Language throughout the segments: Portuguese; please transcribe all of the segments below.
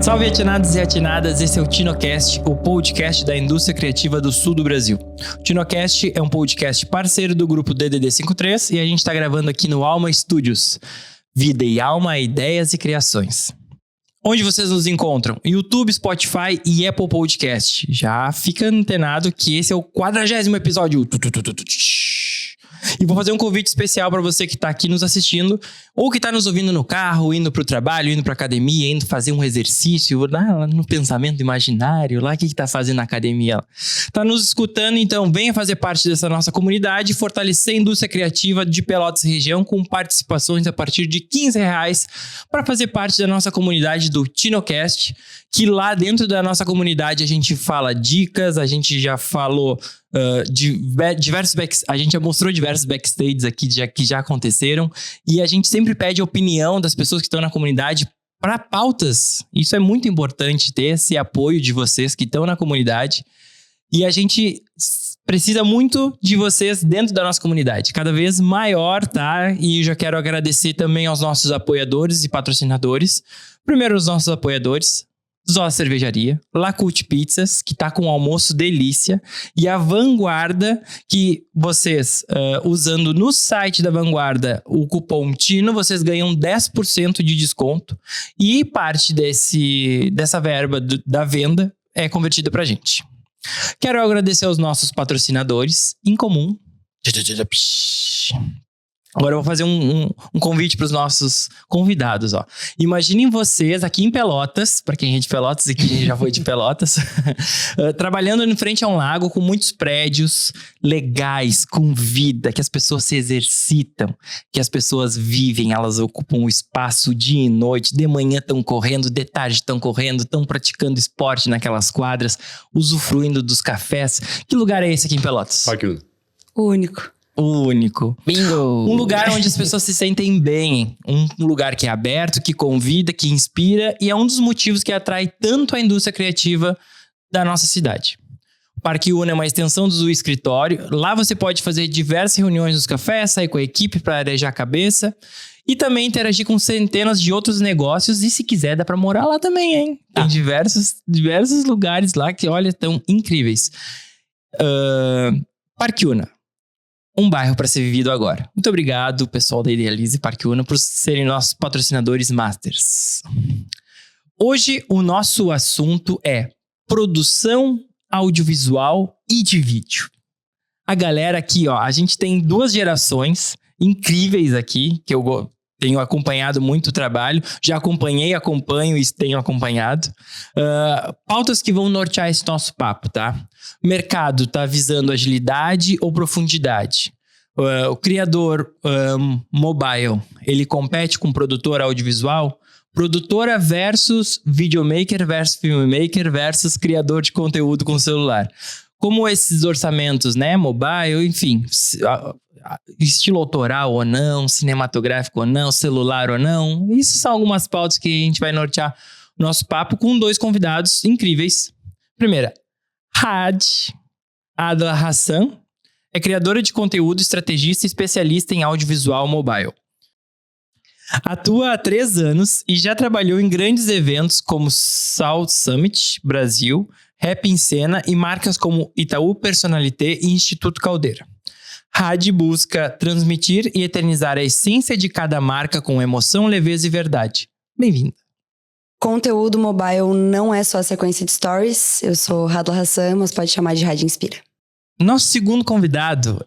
Salve atinados e atinadas, esse é o TinoCast, o podcast da indústria criativa do sul do Brasil. O TinoCast é um podcast parceiro do grupo DDD53 e a gente está gravando aqui no Alma Studios. Vida e alma, ideias e criações. Onde vocês nos encontram? YouTube, Spotify e Apple Podcast. Já fica antenado que esse é o 40º episódio. E vou fazer um convite especial para você que está aqui nos assistindo ou que está nos ouvindo no carro, indo para o trabalho, indo para a academia, indo fazer um exercício lá no pensamento imaginário, lá o que está fazendo na academia. Está nos escutando, então venha fazer parte dessa nossa comunidade e fortalecer a indústria criativa de Pelotas e região com participações a partir de R$15 para fazer parte da nossa comunidade do TinoCast, que lá dentro da nossa comunidade a gente fala dicas, a gente já falou... a gente já mostrou diversos backstages aqui que já aconteceram e a gente sempre pede a opinião das pessoas que estão na comunidade para pautas. Isso é muito importante, ter esse apoio de vocês que estão na comunidade e a gente precisa muito de vocês dentro da nossa comunidade, cada vez maior, tá? E eu já quero agradecer também aos nossos apoiadores e patrocinadores. Primeiro os nossos apoiadores, Zó Cervejaria, Lacult Pizzas, que tá com um almoço delícia, e a Vanguarda, que vocês, usando no site da Vanguarda o cupom TINO, vocês ganham 10% de desconto e parte dessa verba da venda é convertida pra gente. Quero agradecer aos nossos patrocinadores em comum. Agora eu vou fazer um convite para os nossos convidados, ó. Imaginem vocês aqui em Pelotas, para quem é de Pelotas e quem já foi de Pelotas, trabalhando em frente a um lago com muitos prédios legais, com vida, que as pessoas se exercitam, que as pessoas vivem, elas ocupam o espaço dia e noite, de manhã estão correndo, de tarde estão correndo, estão praticando esporte naquelas quadras, usufruindo dos cafés. Que lugar é esse aqui em Pelotas? Parque Uno. O único. O único. Bingo! Um lugar onde as pessoas se sentem bem. Um lugar que é aberto, que convida, que inspira. E é um dos motivos que atrai tanto a indústria criativa da nossa cidade. O Parque Uno é uma extensão do escritório. Lá você pode fazer diversas reuniões nos cafés, sair com a equipe para arejar a cabeça. E também interagir com centenas de outros negócios. E se quiser, dá para morar lá também, hein? Tem diversos lugares lá que, olha, tão incríveis. Parque Uno. Um bairro para ser vivido agora. Muito obrigado, pessoal da Idealize Parque Uno, por serem nossos patrocinadores masters. Hoje, o nosso assunto é produção audiovisual e de vídeo. A galera aqui, ó, a gente tem duas gerações incríveis aqui, que eu tenho acompanhado muito o trabalho, já acompanho e tenho acompanhado. Pautas que vão nortear esse nosso papo, tá? O mercado tá visando agilidade ou profundidade? O criador mobile, ele compete com o produtor audiovisual? Produtora versus videomaker versus filmmaker versus criador de conteúdo com celular. Como esses orçamentos, né? Mobile, enfim... estilo autoral ou não, cinematográfico ou não, celular ou não. Isso são algumas pautas que a gente vai nortear o nosso papo com dois convidados incríveis. Primeira, Adla Hassan é criadora de conteúdo, estrategista e especialista em audiovisual mobile. Atua há 3 anos e já trabalhou em grandes eventos como South Summit Brasil, Rap em Cena e marcas como Itaú Personalité e Instituto Caldeira. Had busca transmitir e eternizar a essência de cada marca com emoção, leveza e verdade. Bem-vinda. Conteúdo mobile não é só a sequência de stories. Eu sou Adla Hassan, mas pode chamar de Rádio Inspira. Nosso segundo convidado,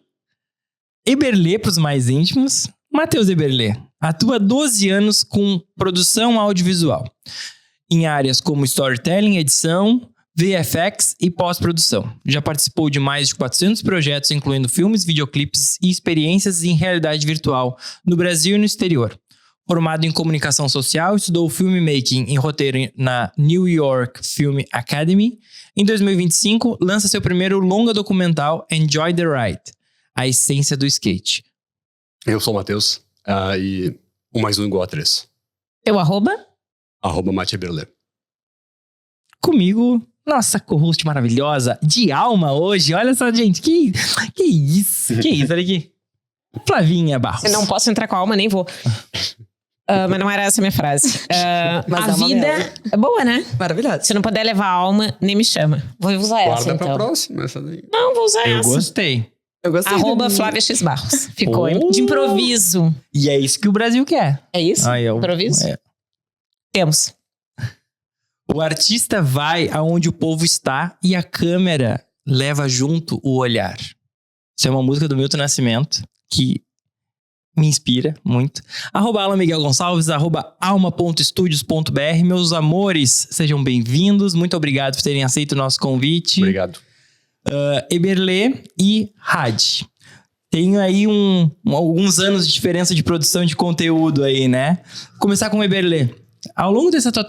Eberlê para os mais íntimos, Matheus Eberlê. Atua há 12 anos com produção audiovisual, em áreas como storytelling, edição, VFX e pós-produção. Já participou de mais de 400 projetos, incluindo filmes, videoclipes e experiências em realidade virtual no Brasil e no exterior. Formado em comunicação social, estudou filmmaking e roteiro na New York Film Academy. Em 2025, lança seu primeiro longa documental, Enjoy the Ride, a essência do skate. Eu sou o Matheus, e 1 mais 1 igual a 3. Eu arroba Mate Eberlê. Comigo, nossa co-host maravilhosa, de alma hoje. Olha só, gente, que isso? Que isso? Olha aqui. Flavinha Barros. Eu não posso entrar com a alma, nem vou. Mas não era essa a minha frase. Mas a dá uma vida bela. é boa, né? Maravilhoso. Se não puder levar a alma, nem me chama. Vou usar essa, Guarda então. pra próxima essa daí. Não, vou usar Eu essa. gostei. Eu gostei. Arroba Flávia X Barros. Ficou Oh. de improviso. E é isso que o Brasil quer. É isso? Aí, Improviso? é. Temos. O artista vai aonde o povo está e a câmera leva junto o olhar. Isso é uma música do Milton Nascimento que me inspira muito. @Alan Miguel Gonçalves, @alma.studios.br. Meus amores, sejam bem-vindos. Muito obrigado por terem aceito o nosso convite. Obrigado. Eberlê e Had. Tenho aí alguns anos de diferença de produção de conteúdo aí, né? Vou começar com o Eberlê. Ao longo dessa tua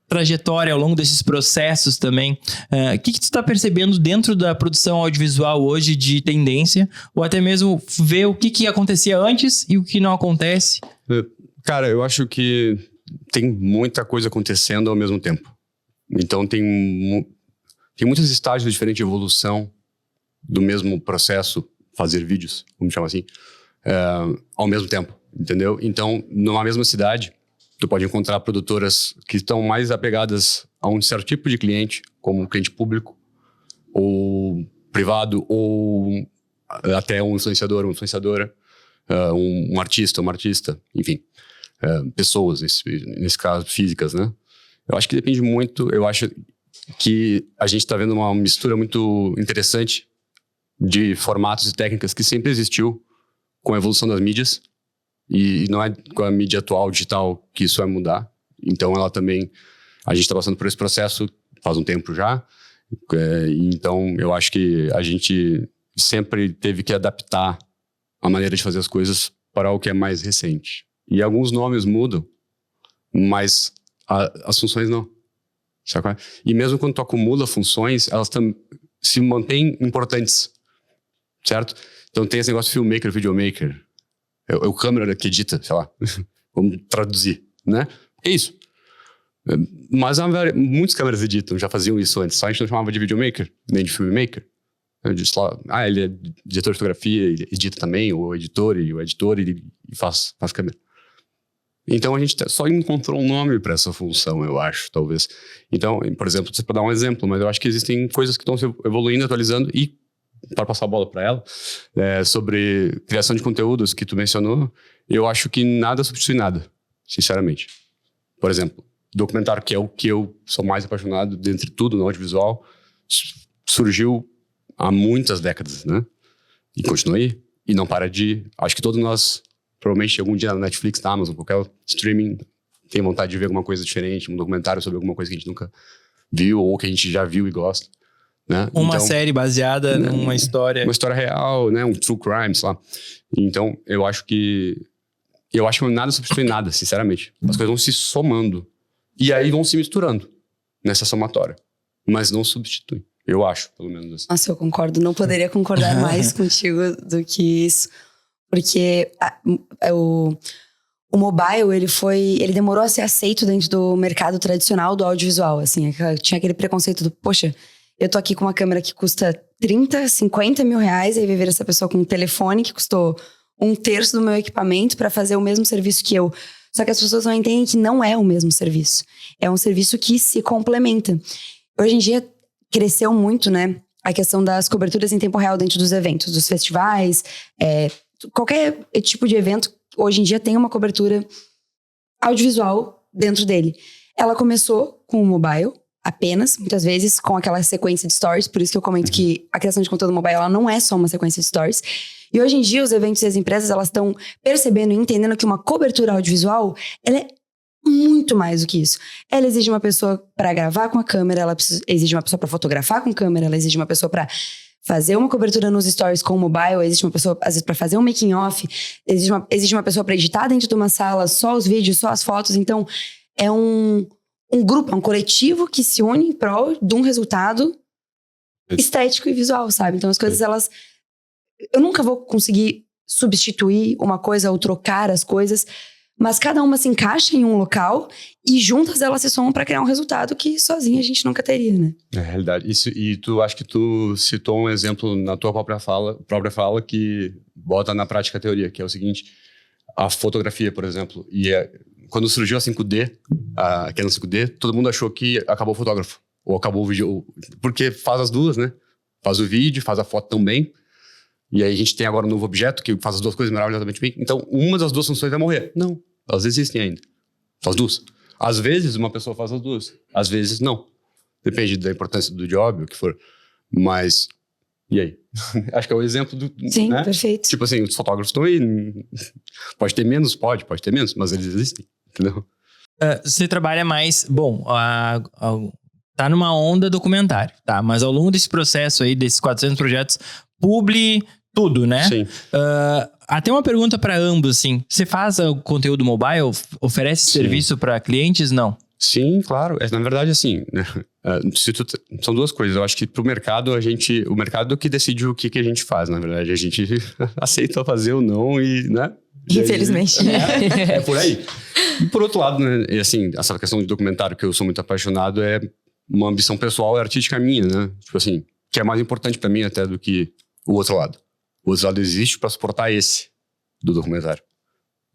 trajetória, ao longo desses processos também, o que tu tá percebendo dentro da produção audiovisual hoje de tendência? Ou até mesmo ver o que acontecia antes e o que não acontece? Cara, eu acho que tem muita coisa acontecendo ao mesmo tempo. Então tem muitos estágios diferentes de evolução do mesmo processo, fazer vídeos, vamos chamar assim, ao mesmo tempo, entendeu? Então, numa mesma cidade, tu pode encontrar produtoras que estão mais apegadas a um certo tipo de cliente, como um cliente público, ou privado, ou até um influenciador, uma influenciadora, um artista, uma artista, enfim, pessoas, nesse caso, físicas, né? Eu acho que depende muito, eu acho que a gente está vendo uma mistura muito interessante de formatos e técnicas que sempre existiu com a evolução das mídias, e não é com a mídia atual, digital, que isso vai mudar. Então, a gente está passando por esse processo faz um tempo já. Então, eu acho que a gente sempre teve que adaptar a maneira de fazer as coisas para o que é mais recente. E alguns nomes mudam, mas as funções não. Sabe? E mesmo quando tu acumula funções, elas se mantêm importantes, certo? Então, tem esse negócio de filmmaker, videomaker. É o câmera que edita, sei lá. Vamos traduzir, né? É isso. Mas muitas câmeras editam, já faziam isso antes. Só a gente não chamava de videomaker, nem de filmmaker. Eu disse lá, ele é diretor de fotografia, ele edita também, o editor e faz câmera. Então a gente só encontrou um nome para essa função, eu acho, talvez. Então, por exemplo, para dar um exemplo, mas eu acho que existem coisas que estão se evoluindo, atualizando, e para passar a bola para ela, sobre criação de conteúdos que tu mencionou, eu acho que nada substitui nada, sinceramente. Por exemplo, documentário, que é o que eu sou mais apaixonado dentre tudo no audiovisual, surgiu há muitas décadas, né? E continua aí. E não para de... Acho que todos nós, provavelmente, algum dia na Netflix, na Amazon, qualquer streaming, tem vontade de ver alguma coisa diferente, um documentário sobre alguma coisa que a gente nunca viu ou que a gente já viu e gosta. Né? Uma série baseada numa história. Uma história real, né? Um true crime, sei lá. Então, eu acho que nada substitui nada, sinceramente. As coisas vão se somando. E aí vão se misturando nessa somatória. Mas não substitui. Eu acho, pelo menos assim. Nossa, eu concordo. Não poderia concordar mais contigo do que isso. Porque o mobile, ele demorou a ser aceito dentro do mercado tradicional do audiovisual. Assim, tinha aquele preconceito do, poxa, eu tô aqui com uma câmera que custa 30, 50 mil reais, aí vai ver essa pessoa com um telefone que custou 1/3 do meu equipamento para fazer o mesmo serviço que eu. Só que as pessoas não entendem que não é o mesmo serviço. É um serviço que se complementa. Hoje em dia, cresceu muito, né, a questão das coberturas em tempo real dentro dos eventos, dos festivais, qualquer tipo de evento, hoje em dia tem uma cobertura audiovisual dentro dele. Ela começou com o mobile, apenas, muitas vezes, com aquela sequência de stories. Por isso que eu comento que a criação de conteúdo mobile, ela não é só uma sequência de stories. E hoje em dia, os eventos e as empresas, elas estão percebendo e entendendo que uma cobertura audiovisual, ela é muito mais do que isso. Ela exige uma pessoa para gravar com a câmera, ela exige uma pessoa para fotografar com câmera, ela exige uma pessoa para fazer uma cobertura nos stories com o mobile, existe uma pessoa, às vezes, para fazer um making off, exige uma pessoa para editar dentro de uma sala, só os vídeos, só as fotos. Então, é um grupo, é um coletivo que se une em prol de um resultado estético e visual, sabe? Então as coisas, elas... Eu nunca vou conseguir substituir uma coisa ou trocar as coisas, mas cada uma se encaixa em um local e juntas elas se somam para criar um resultado que sozinha a gente nunca teria, né? É realidade. Isso, e acho que tu citou um exemplo na tua própria fala que bota na prática a teoria, que é o seguinte, a fotografia, por exemplo, quando surgiu a 5D, a Canon 5D, todo mundo achou que acabou o fotógrafo, ou acabou o vídeo, porque faz as duas, né? Faz o vídeo, faz a foto também, e aí a gente tem agora um novo objeto que faz as duas coisas maravilhosamente bem, então uma das duas funções vai morrer. Não. Elas existem ainda. Faz duas. Às vezes, uma pessoa faz as duas. Às vezes, não. Depende da importância do job, o que for. Mas, e aí? Acho que é o exemplo do... Sim, né? perfeito. Tipo assim, os fotógrafos estão aí. Pode ter menos? Pode ter menos. Mas eles existem, entendeu? Você trabalha mais... Bom, tá numa onda documentário, tá? Mas ao longo desse processo aí, desses 400 projetos, publi tudo, né? Sim. Até uma pergunta para ambos, assim. Você faz o conteúdo mobile? Oferece serviço para clientes? Não? Sim, claro. Na verdade, assim, né? São duas coisas. Eu acho que pro mercado, o mercado que decide o que a gente faz, na verdade. A gente aceita fazer ou não e, né? Infelizmente. É por aí. E por outro lado, né? E assim, essa questão de documentário que eu sou muito apaixonado é uma ambição pessoal e artística minha, né? Tipo assim, que é mais importante para mim até do que o outro lado. O outro lado existe para suportar esse do documentário.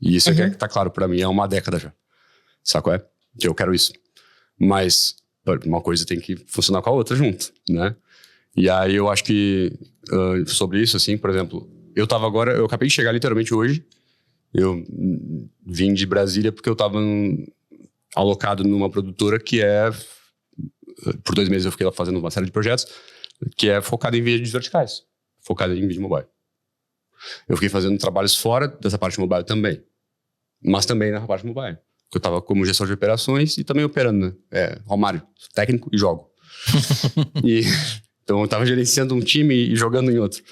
E isso aqui tá claro para mim há uma década já. Sabe qual é? Que eu quero isso. Mas uma coisa tem que funcionar com a outra junto, né? E aí eu acho que sobre isso, assim, por exemplo, eu acabei de chegar literalmente hoje. Eu vim de Brasília porque eu tava alocado numa produtora que por 2 meses eu fiquei lá fazendo uma série de projetos que é focada em vídeos verticais, focada em vídeo mobile. Eu fiquei fazendo trabalhos fora dessa parte mobile também, mas também na parte mobile. Eu estava como gestor de operações e também operando, né? Romário, técnico e jogo. Então eu estava gerenciando um time e jogando em outro.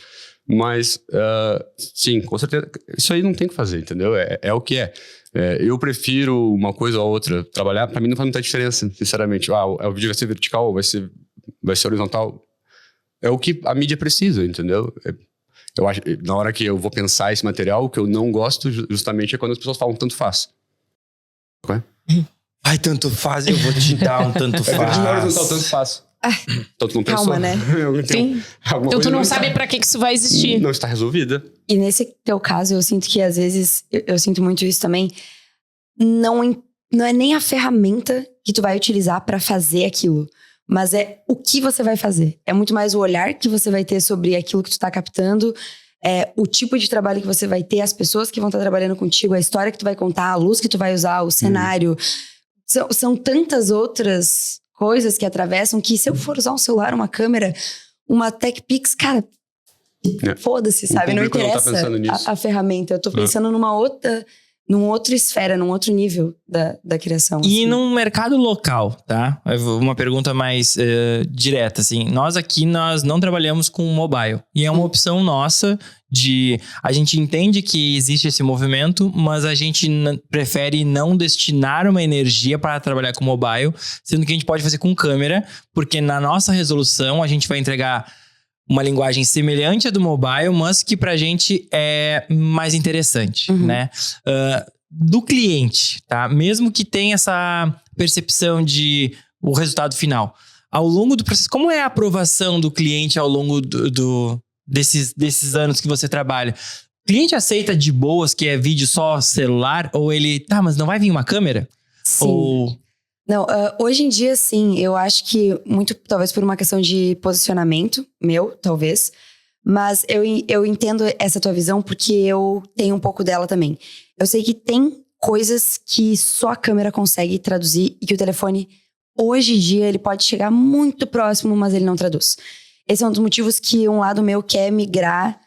Mas, sim, com certeza, isso aí não tem o que fazer, entendeu? É o que é. Eu prefiro uma coisa ou outra. Trabalhar, para mim, não faz muita diferença, sinceramente. O vídeo vai ser vertical, vai ser horizontal. É o que a mídia precisa, entendeu? Eu acho, na hora que eu vou pensar esse material, o que eu não gosto justamente é quando as pessoas falam tanto faz. Ai, tanto faz, eu vou te dar um tanto faz. Na horizontal, tanto faz. Então tu não pensou? Calma, né? Sim. Então tu não sabe pra que isso vai existir. Não está resolvida. E nesse teu caso, eu sinto que às vezes, eu sinto muito isso também, não é nem a ferramenta que tu vai utilizar pra fazer aquilo, mas é o que você vai fazer. É muito mais o olhar que você vai ter sobre aquilo que tu tá captando, o tipo de trabalho que você vai ter, as pessoas que vão estar trabalhando contigo, a história que tu vai contar, a luz que tu vai usar, o cenário. São tantas outras coisas que atravessam que se eu for usar um celular, uma câmera, uma TechPix, cara, foda-se, sabe? Não interessa a ferramenta. Eu tô pensando numa outra esfera, num outro nível da criação. E assim. num mercado local, tá? Uma pergunta mais direta, assim. Nós não trabalhamos com mobile. E é uma opção nossa a gente entende que existe esse movimento, mas a gente prefere não destinar uma energia para trabalhar com mobile, sendo que a gente pode fazer com câmera, porque na nossa resolução a gente vai entregar uma linguagem semelhante à do mobile, mas que pra gente é mais interessante, né? Do cliente, tá? Mesmo que tenha essa percepção de o resultado final. Ao longo do processo, como é a aprovação do cliente ao longo desses anos que você trabalha? O cliente aceita de boas que é vídeo só celular? Ou ele, mas não vai vir uma câmera? Sim. Não, hoje em dia, sim. Eu acho que muito, talvez por uma questão de posicionamento meu, talvez. Mas eu entendo essa tua visão porque eu tenho um pouco dela também. Eu sei que tem coisas que só a câmera consegue traduzir e que o telefone, hoje em dia, ele pode chegar muito próximo, mas ele não traduz. Esse é um dos motivos que um lado meu quer migrar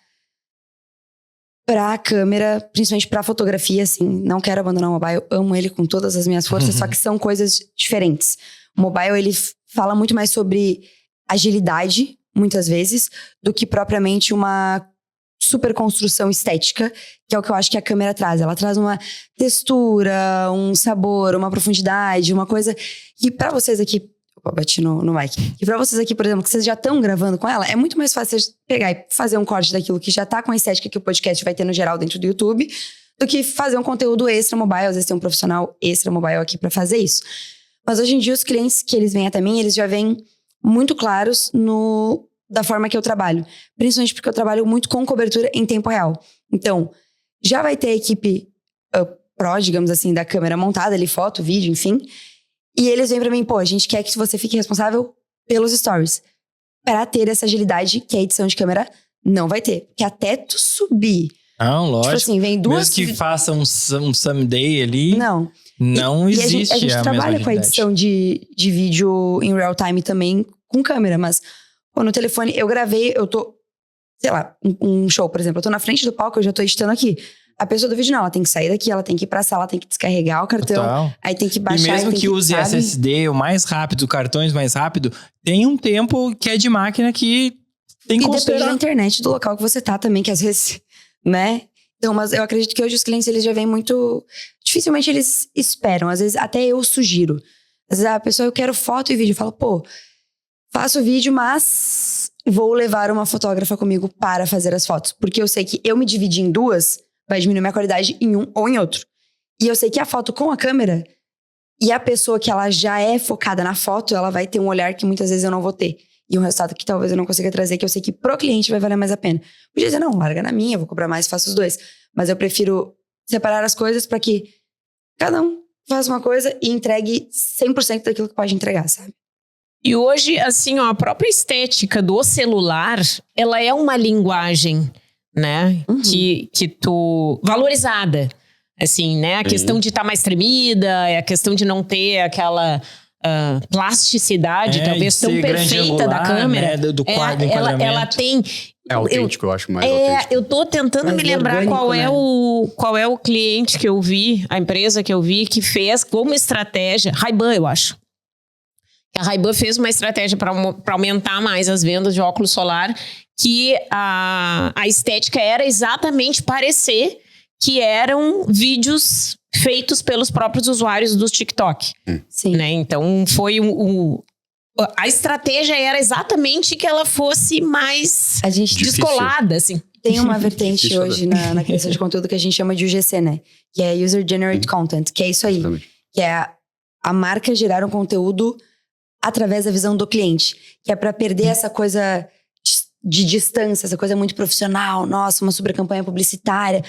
pra câmera, principalmente pra fotografia, assim. Não quero abandonar o mobile, amo ele com todas as minhas forças, só que são coisas diferentes. O mobile, ele fala muito mais sobre agilidade, muitas vezes, do que propriamente uma super construção estética, que é o que eu acho que a câmera traz. Ela traz uma textura, um sabor, uma profundidade, uma coisa que pra vocês aqui... bati no mic. E pra vocês aqui, por exemplo, que vocês já estão gravando com ela, é muito mais fácil vocês pegar e fazer um corte daquilo que já tá com a estética que o podcast vai ter no geral dentro do YouTube, do que fazer um conteúdo extra mobile. Às vezes tem um profissional extra mobile aqui pra fazer isso. Mas hoje em dia os clientes que eles vêm até mim, eles já vêm muito claros da forma que eu trabalho. Principalmente porque eu trabalho muito com cobertura em tempo real. Então, já vai ter a equipe pro, digamos assim, da câmera montada ali, foto, vídeo, enfim. E eles vêm pra mim, pô, a gente quer que você fique responsável pelos stories. Pra ter essa agilidade que a edição de câmera não vai ter. Porque até tu subir... Não, lógico. Tipo assim, vem duas... Mesmo que faça um someday ali... Não existe a gente trabalha com a edição de vídeo em real time também com câmera, mas pô, no telefone eu gravei, eu tô, sei lá, um show, por exemplo, eu tô na frente do palco, eu já tô editando aqui. A pessoa do vídeo não, ela tem que sair daqui, ela tem que ir pra sala, tem que descarregar o cartão, Total. Aí tem que baixar. E mesmo que use sabe? SSD o mais rápido, cartões mais rápido, tem um tempo que é de máquina que tem que E depende considerar. da internet, do local que você tá também, que às vezes, né? Então, mas eu acredito que hoje os clientes, eles já vêm muito... Dificilmente eles esperam. Às vezes, até eu sugiro. Às vezes, a pessoa, eu quero foto e vídeo. Eu falo, pô, faço vídeo, mas vou levar uma fotógrafa comigo para fazer as fotos. Porque eu sei que eu me dividir em duas, vai diminuir minha qualidade em um ou em outro. E eu sei que a foto com a câmera e a pessoa que ela já é focada na foto, ela vai ter um olhar que muitas vezes eu não vou ter. E um resultado que talvez eu não consiga trazer, que eu sei que pro cliente vai valer mais a pena. Podia dizer, não, larga na minha, vou cobrar mais, faço os dois. Mas eu prefiro separar as coisas para que cada um faça uma coisa e entregue 100% daquilo que pode entregar, sabe? E hoje, assim, ó, a própria estética do celular, ela é uma linguagem, né? Uhum. Que tu... valorizada, assim, né? A questão de estar mais tremida, a questão de não ter aquela... plasticidade, talvez tão perfeita da câmera. Né? Do quadro, ela tem... É autêntico, eu acho mais autêntico. Eu tô tentando Mais me lembrar orgânico, qual é o cliente que eu vi, a empresa que eu vi, que fez como estratégia, Ray-Ban, eu acho. A Ray-Ban fez uma estratégia para aumentar mais as vendas de óculos solar, que a estética era exatamente parecer que eram vídeos feitos pelos próprios usuários do TikTok. Sim. Né? Então, foi a estratégia era exatamente que ela fosse mais A gente descolada, assim. tem uma vertente Difícil, hoje na criação de conteúdo que a gente chama de UGC, né? Que é User Generated Content, que é isso aí. Exatamente. Que é a marca gerar um conteúdo através da visão do cliente. Que é pra perder essa coisa de distância, essa coisa muito profissional. Nossa, uma super campanha publicitária.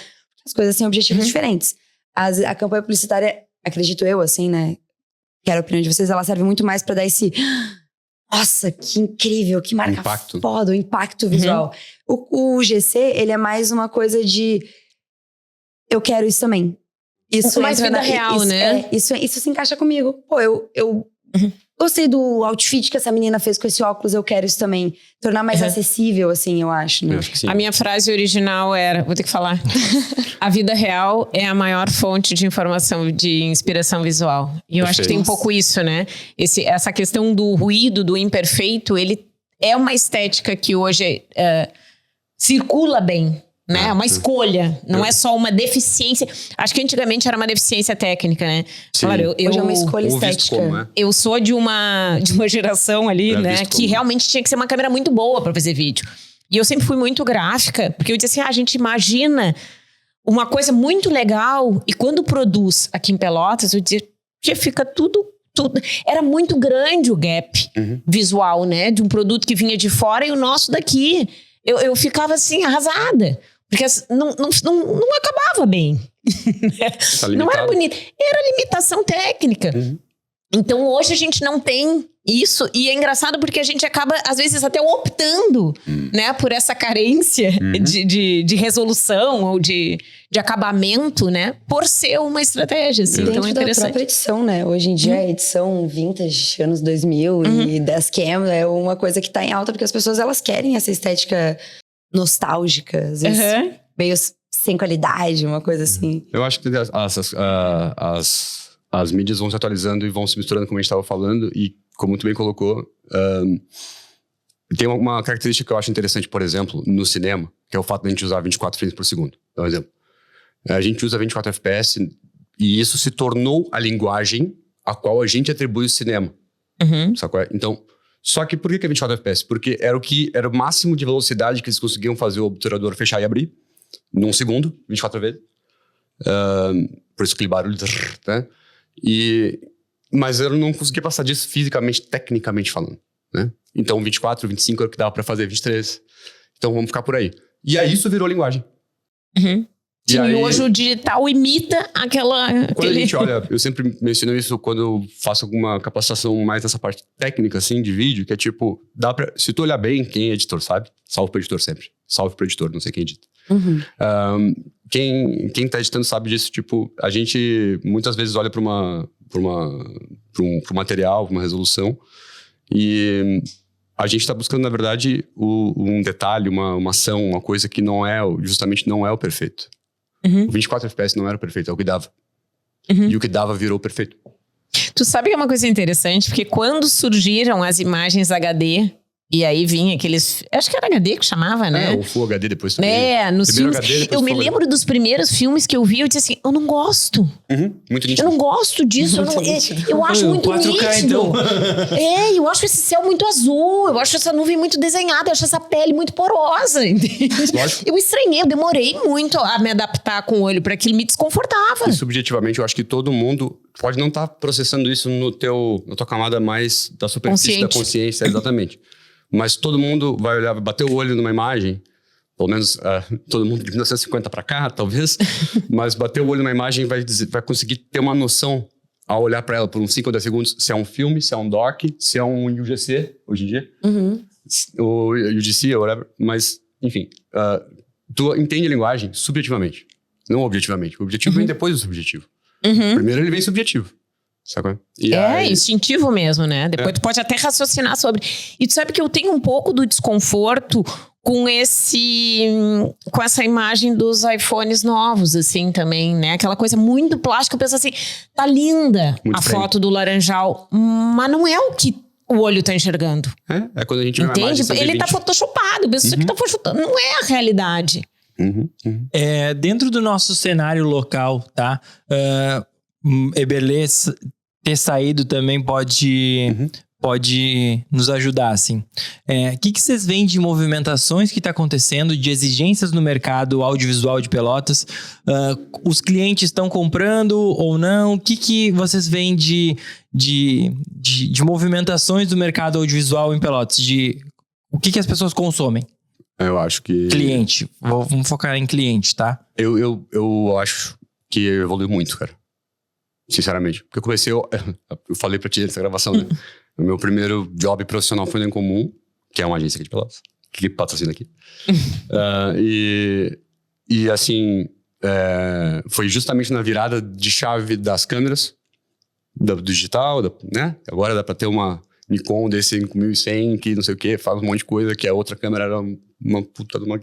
As coisas têm objetivos diferentes. A campanha publicitária, acredito eu, assim, né? Quero a opinião de vocês, ela serve muito mais pra dar esse... Nossa, que incrível, que marca Impacto. foda, o impacto visual. O GC, ele é mais uma coisa de... Eu quero isso também. Isso Mais entra vida real, né? Isso se encaixa comigo. Pô, eu gostei do outfit que essa menina fez com esse óculos, eu quero isso também. Tornar mais acessível, assim, eu acho, né? Eu acho que sim. A minha frase original era, vou ter que falar, a vida real é a maior fonte de informação, de inspiração visual. E eu acho que tem um pouco isso, né? Essa questão do ruído, do imperfeito, ele é uma estética que hoje circula bem. Né? É uma escolha, não é só uma deficiência. Acho que antigamente era uma deficiência técnica, né? Sim. Hoje Claro, é uma escolha Ou visto estética. como, né? eu sou de uma geração ali, Já né? visto Que como. realmente tinha que ser uma câmera muito boa pra fazer vídeo. E eu sempre fui muito gráfica, porque eu dizia assim, a gente imagina uma coisa muito legal, e quando produz aqui em Pelotas, eu dizia, fica tudo... Era muito grande o gap visual, né? De um produto que vinha de fora e o nosso daqui. Eu ficava assim, arrasada. Porque não acabava bem. Tá Não limitado. era bonito. Era limitação técnica. Então, hoje a gente não tem isso. E é engraçado porque a gente acaba, às vezes, até optando, né? Por essa carência de resolução ou de acabamento, né? Por ser uma estratégia, assim. Dentro Então, é da interessante. própria edição, né? Hoje em dia, a edição vintage, anos 2000 e das cam é uma coisa que tá em alta, porque as pessoas, elas querem essa estética nostálgica, às vezes meio sem qualidade, uma coisa assim. Eu acho que as mídias vão se atualizando e vão se misturando, como a gente estava falando, e como tu bem colocou, tem uma característica que eu acho interessante, por exemplo, no cinema, que é o fato de a gente usar 24 frames por segundo. Dá um exemplo. A gente usa 24 FPS e isso se tornou a linguagem a qual a gente atribui o cinema. Sacou? Então, só que por que é 24 FPS? Porque era o máximo de velocidade que eles conseguiam fazer o obturador fechar e abrir num segundo, 24 vezes. Por isso aquele barulho, né? Mas eu não conseguia passar disso fisicamente, tecnicamente falando, né? Então 24, 25 era o que dava pra fazer, 23. Então vamos ficar por aí. E aí isso virou linguagem. E hoje o digital imita Quando a gente olha, eu sempre menciono isso quando eu faço alguma capacitação mais nessa parte técnica, assim, de vídeo, que é tipo, se tu olhar bem, quem é editor, sabe? Salve pro editor sempre. Salve pro editor, não sei quem edita. Quem tá editando sabe disso, tipo, a gente muitas vezes olha pra um material, pra uma resolução, e a gente tá buscando, na verdade, um detalhe, uma ação, uma coisa que justamente não é o perfeito. O 24 FPS não era o perfeito, é o que dava. E o que dava virou perfeito. Tu sabe que é uma coisa interessante, porque quando surgiram as imagens HD, e aí vinha aqueles... Acho que era HD que chamava, né? O Full HD depois também. Nos filmes. HD, eu me lembro dos primeiros filmes que eu vi, eu disse assim, eu não gosto. Muito nítido. Eu não gosto disso. Eu acho muito 4K, nítido. então. Eu acho esse céu muito azul, eu acho essa nuvem muito desenhada, eu acho essa pele muito porosa. Entende? Lógico. Eu estranhei, eu demorei muito a me adaptar com o olho para aquilo, me desconfortava. E subjetivamente, eu acho que todo mundo pode não estar processando isso na tua camada mais da superfície da consciência, exatamente. Mas todo mundo vai olhar, vai bater o olho numa imagem, pelo menos todo mundo de 1950 para cá, talvez, mas bater o olho numa imagem vai conseguir ter uma noção ao olhar para ela por uns 5 ou 10 segundos, se é um filme, se é um doc, se é um UGC, hoje em dia, ou UGC, ou whatever, mas, enfim, tu entende a linguagem subjetivamente, não objetivamente. O objetivo vem depois do subjetivo. Primeiro ele vem subjetivo. Sabe? Instintivo mesmo, né? Depois tu pode até raciocinar sobre. E tu sabe que eu tenho um pouco do desconforto com essa imagem dos iPhones novos, assim, também, né? Aquela coisa muito plástica, eu penso assim, tá linda muito foto do laranjal, mas não é o que o olho tá enxergando. É quando a gente vê uma imagem ele tá photoshopado, eu penso, isso aqui tá photoshopado, não é a realidade. Dentro do nosso cenário local, tá? Eberlê ter saído também pode nos ajudar, assim. O que vocês veem de movimentações que está acontecendo, de exigências no mercado audiovisual de Pelotas? Os clientes estão comprando ou não? O que vocês veem de movimentações do mercado audiovisual em Pelotas? O que as pessoas consomem? Eu acho que... Cliente. Vamos focar em cliente, tá? Eu acho que evoluiu muito, cara. Sinceramente. Porque eu comecei... Eu falei pra ti nessa gravação, né? O meu primeiro job profissional foi na Incomum, que é uma agência aqui de Pelotas, que patrocina aqui. E assim, foi justamente na virada de chave das câmeras, do digital, né? Agora dá pra ter uma Nikon D5100, que não sei o que, faz um monte de coisa, que a outra câmera era uma puta de uma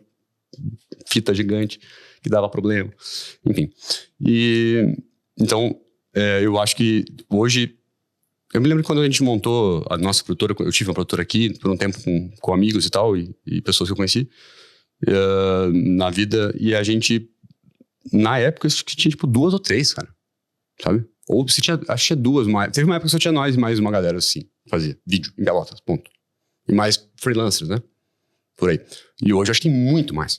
fita gigante, que dava problema. Enfim. Então, eu acho que hoje... Eu me lembro quando a gente montou a nossa produtora, eu tive uma produtora aqui por um tempo com amigos e tal, e pessoas que eu conheci na vida, e a gente, na época, acho que tinha tipo 2 ou 3, cara, sabe? Ou se tinha, acho que tinha 2, teve uma época que só tinha nós e mais uma galera assim, fazia vídeo em Pelotas, ponto. E mais freelancers, né? Por aí. E hoje acho que tem muito mais.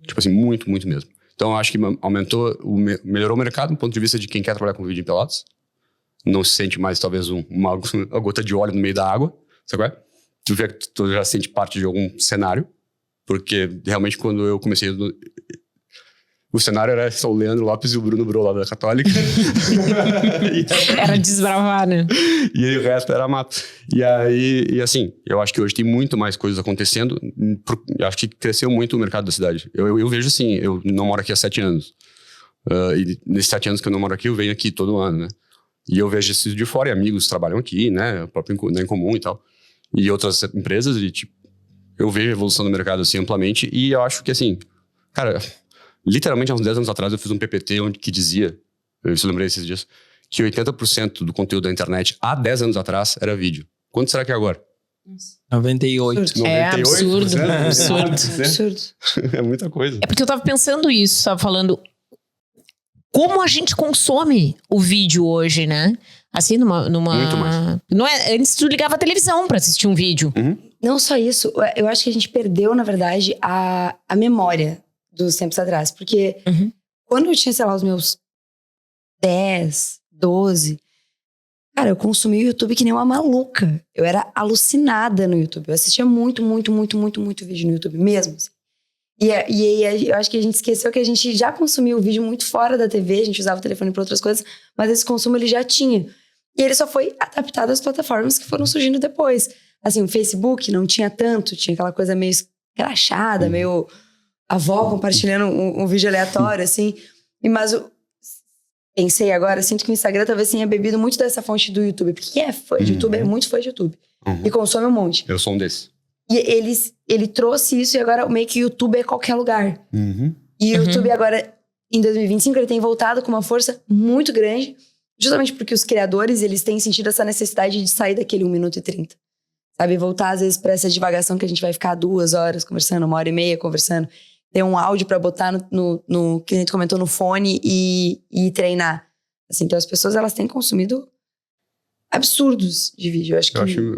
Tipo assim, muito, muito mesmo. Então eu acho que melhorou o mercado do ponto de vista de quem quer trabalhar com vídeo em Pelotas. Não se sente mais, talvez, uma gota de óleo no meio da água, sabe? Tu já sente parte de algum cenário, porque realmente quando eu comecei... O cenário era só o Leandro Lopes e o Bruno Bro lá da Católica. Era desbravar, né? E aí o resto era mato. E assim, eu acho que hoje tem muito mais coisas acontecendo. Eu acho que cresceu muito o mercado da cidade. Eu vejo assim, eu não moro aqui há 7 anos. E nesses 7 anos que eu não moro aqui, eu venho aqui todo ano, né? E eu vejo isso de fora, e amigos trabalham aqui, né? O próprio na Incomum e tal. E outras empresas, e tipo, eu vejo a evolução do mercado assim amplamente. E eu acho que assim, cara, literalmente há uns 10 anos atrás eu fiz um PPT que dizia, eu se lembrei esses dias, que 80% do conteúdo da internet há 10 anos atrás era vídeo. Quanto será que é agora? 98. É absurdo. Absurdo. É muita coisa. É porque eu tava pensando isso, tava falando... Como a gente consome o vídeo hoje, né? Assim, numa... Muito mais. Não é, antes tu ligava a televisão pra assistir um vídeo. Não só isso, eu acho que a gente perdeu, na verdade, a memória dos tempos atrás. Porque quando eu tinha, sei lá, os meus 10, 12, cara, eu consumi o YouTube que nem uma maluca. Eu era alucinada no YouTube. Eu assistia muito vídeo no YouTube mesmo. Assim. E eu acho que a gente esqueceu que a gente já consumiu o vídeo muito fora da TV, a gente usava o telefone para outras coisas, mas esse consumo ele já tinha. E ele só foi adaptado às plataformas que foram surgindo depois. Assim, o Facebook não tinha tanto, tinha aquela coisa meio escrachada, meio avó compartilhando um vídeo aleatório, assim. Mas pensei agora, sinto que o Instagram talvez tenha bebido muito dessa fonte do YouTube. Porque quem é fã de YouTube é muito fã de YouTube. E consome um monte. Eu sou um desses. E ele trouxe isso e agora meio que o YouTube é qualquer lugar. E o YouTube agora, em 2025, ele tem voltado com uma força muito grande, justamente porque os criadores, eles têm sentido essa necessidade de sair daquele 1 minuto e 30. Sabe? Voltar, às vezes, pra essa divagação que a gente vai ficar 2 horas conversando, 1h30 conversando. Ter um áudio pra botar no que a gente comentou, no fone e treinar. Assim, então as pessoas, elas têm consumido absurdos de vídeo. Eu acho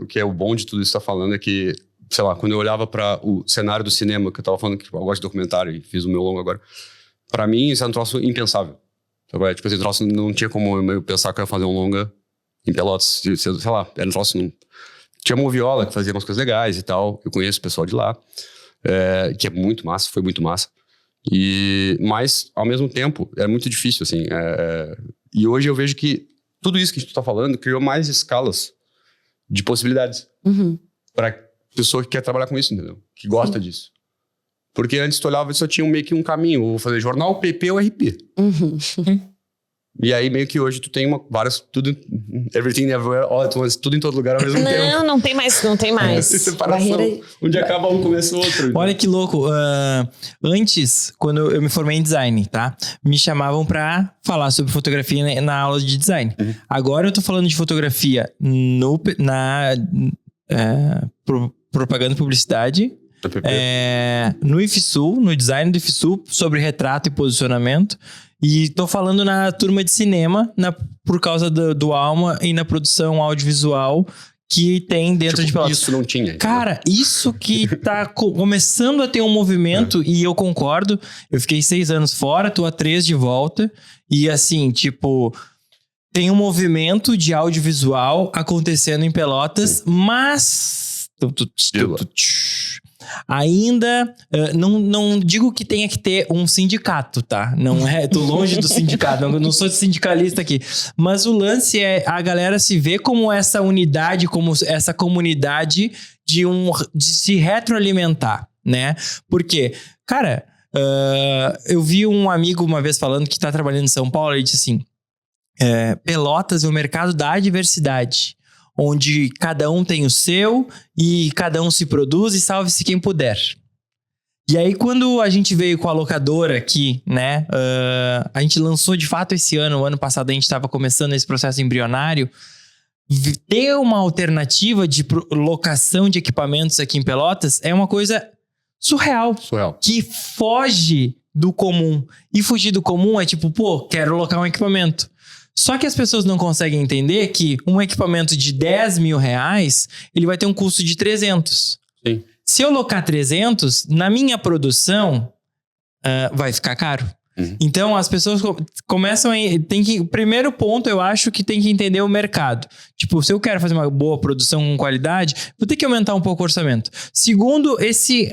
que é o bom de tudo isso que você tá falando é que, sei lá, quando eu olhava para o cenário do cinema, que eu tava falando que eu gosto de documentário e fiz o meu longo agora, para mim isso é um troço impensável. Tipo, esse troço não tinha como eu pensar que eu ia fazer um longa em Pelotas, sei lá, era um troço... Tinha Moviola, que fazia umas coisas legais e tal, eu conheço o pessoal de lá, que é muito massa, foi muito massa. Mas, ao mesmo tempo, é muito difícil, assim. E hoje eu vejo que tudo isso que a gente tá falando criou mais escalas de possibilidades para pessoa que quer trabalhar com isso, entendeu? Que gosta disso. Porque antes tu olhava e só tinha meio que um caminho. Vou fazer jornal, PP ou RP. E aí meio que hoje tu tem várias... Tudo... Everything, everywhere, all at once. Tudo em todo lugar ao mesmo tempo. Não tem mais. Não tem mais. Separação. Onde acaba um, começa o outro. Olha que louco. Antes, quando eu me formei em design, tá? Me chamavam pra falar sobre fotografia na aula de design. Agora eu tô falando de fotografia na propaganda e publicidade. No IFSU, no design do IFSU, sobre retrato e posicionamento. E tô falando na turma de cinema, por causa do Alma e na produção audiovisual que tem dentro de Pelotas. Isso não tinha. Cara, isso que tá começando a ter um movimento, e eu concordo. Eu fiquei 6 anos fora, tô há 3 de volta. E assim, tipo... Tem um movimento de audiovisual acontecendo em Pelotas, mas... Ainda não digo que tenha que ter um sindicato, tá? Não é, tô longe do sindicato, não sou sindicalista aqui. Mas o lance é a galera se vê como essa unidade, como essa comunidade de se retroalimentar, né? Porque, cara, eu vi um amigo uma vez falando que tá trabalhando em São Paulo, ele disse assim: Pelotas é o mercado da diversidade, onde cada um tem o seu e cada um se produz e salve-se quem puder. E aí, quando a gente veio com a locadora aqui, né? A gente lançou de fato esse ano. O ano passado a gente estava começando esse processo embrionário. Ter uma alternativa de locação de equipamentos aqui em Pelotas é uma coisa surreal. Que foge do comum. E fugir do comum é tipo, quero locar um equipamento. Só que as pessoas não conseguem entender que um equipamento de 10 mil reais, ele vai ter um custo de 300. Sim. Se eu locar 300, na minha produção, vai ficar caro. Então, as pessoas começam a... primeiro ponto, eu acho que tem que entender o mercado. Tipo, se eu quero fazer uma boa produção com qualidade, vou ter que aumentar um pouco o orçamento. Segundo, esse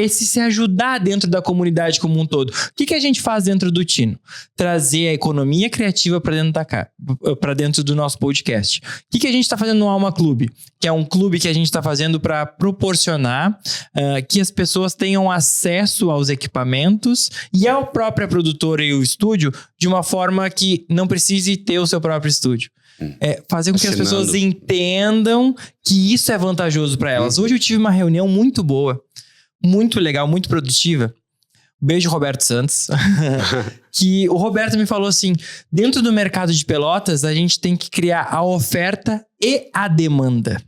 se ajudar dentro da comunidade como um todo. O que a gente faz dentro do Tino? Trazer a economia criativa para dentro do nosso podcast. O que a gente está fazendo no Alma Clube? Que é um clube que a gente está fazendo para proporcionar que as pessoas tenham acesso aos equipamentos e à própria produtora e o estúdio de uma forma que não precise ter o seu próprio estúdio. Fazer com que as pessoas entendam que isso é vantajoso para elas. Hoje eu tive uma reunião muito boa, muito legal, muito produtiva. Beijo, Roberto Santos. Que o Roberto me falou assim: dentro do mercado de Pelotas, a gente tem que criar a oferta e a demanda.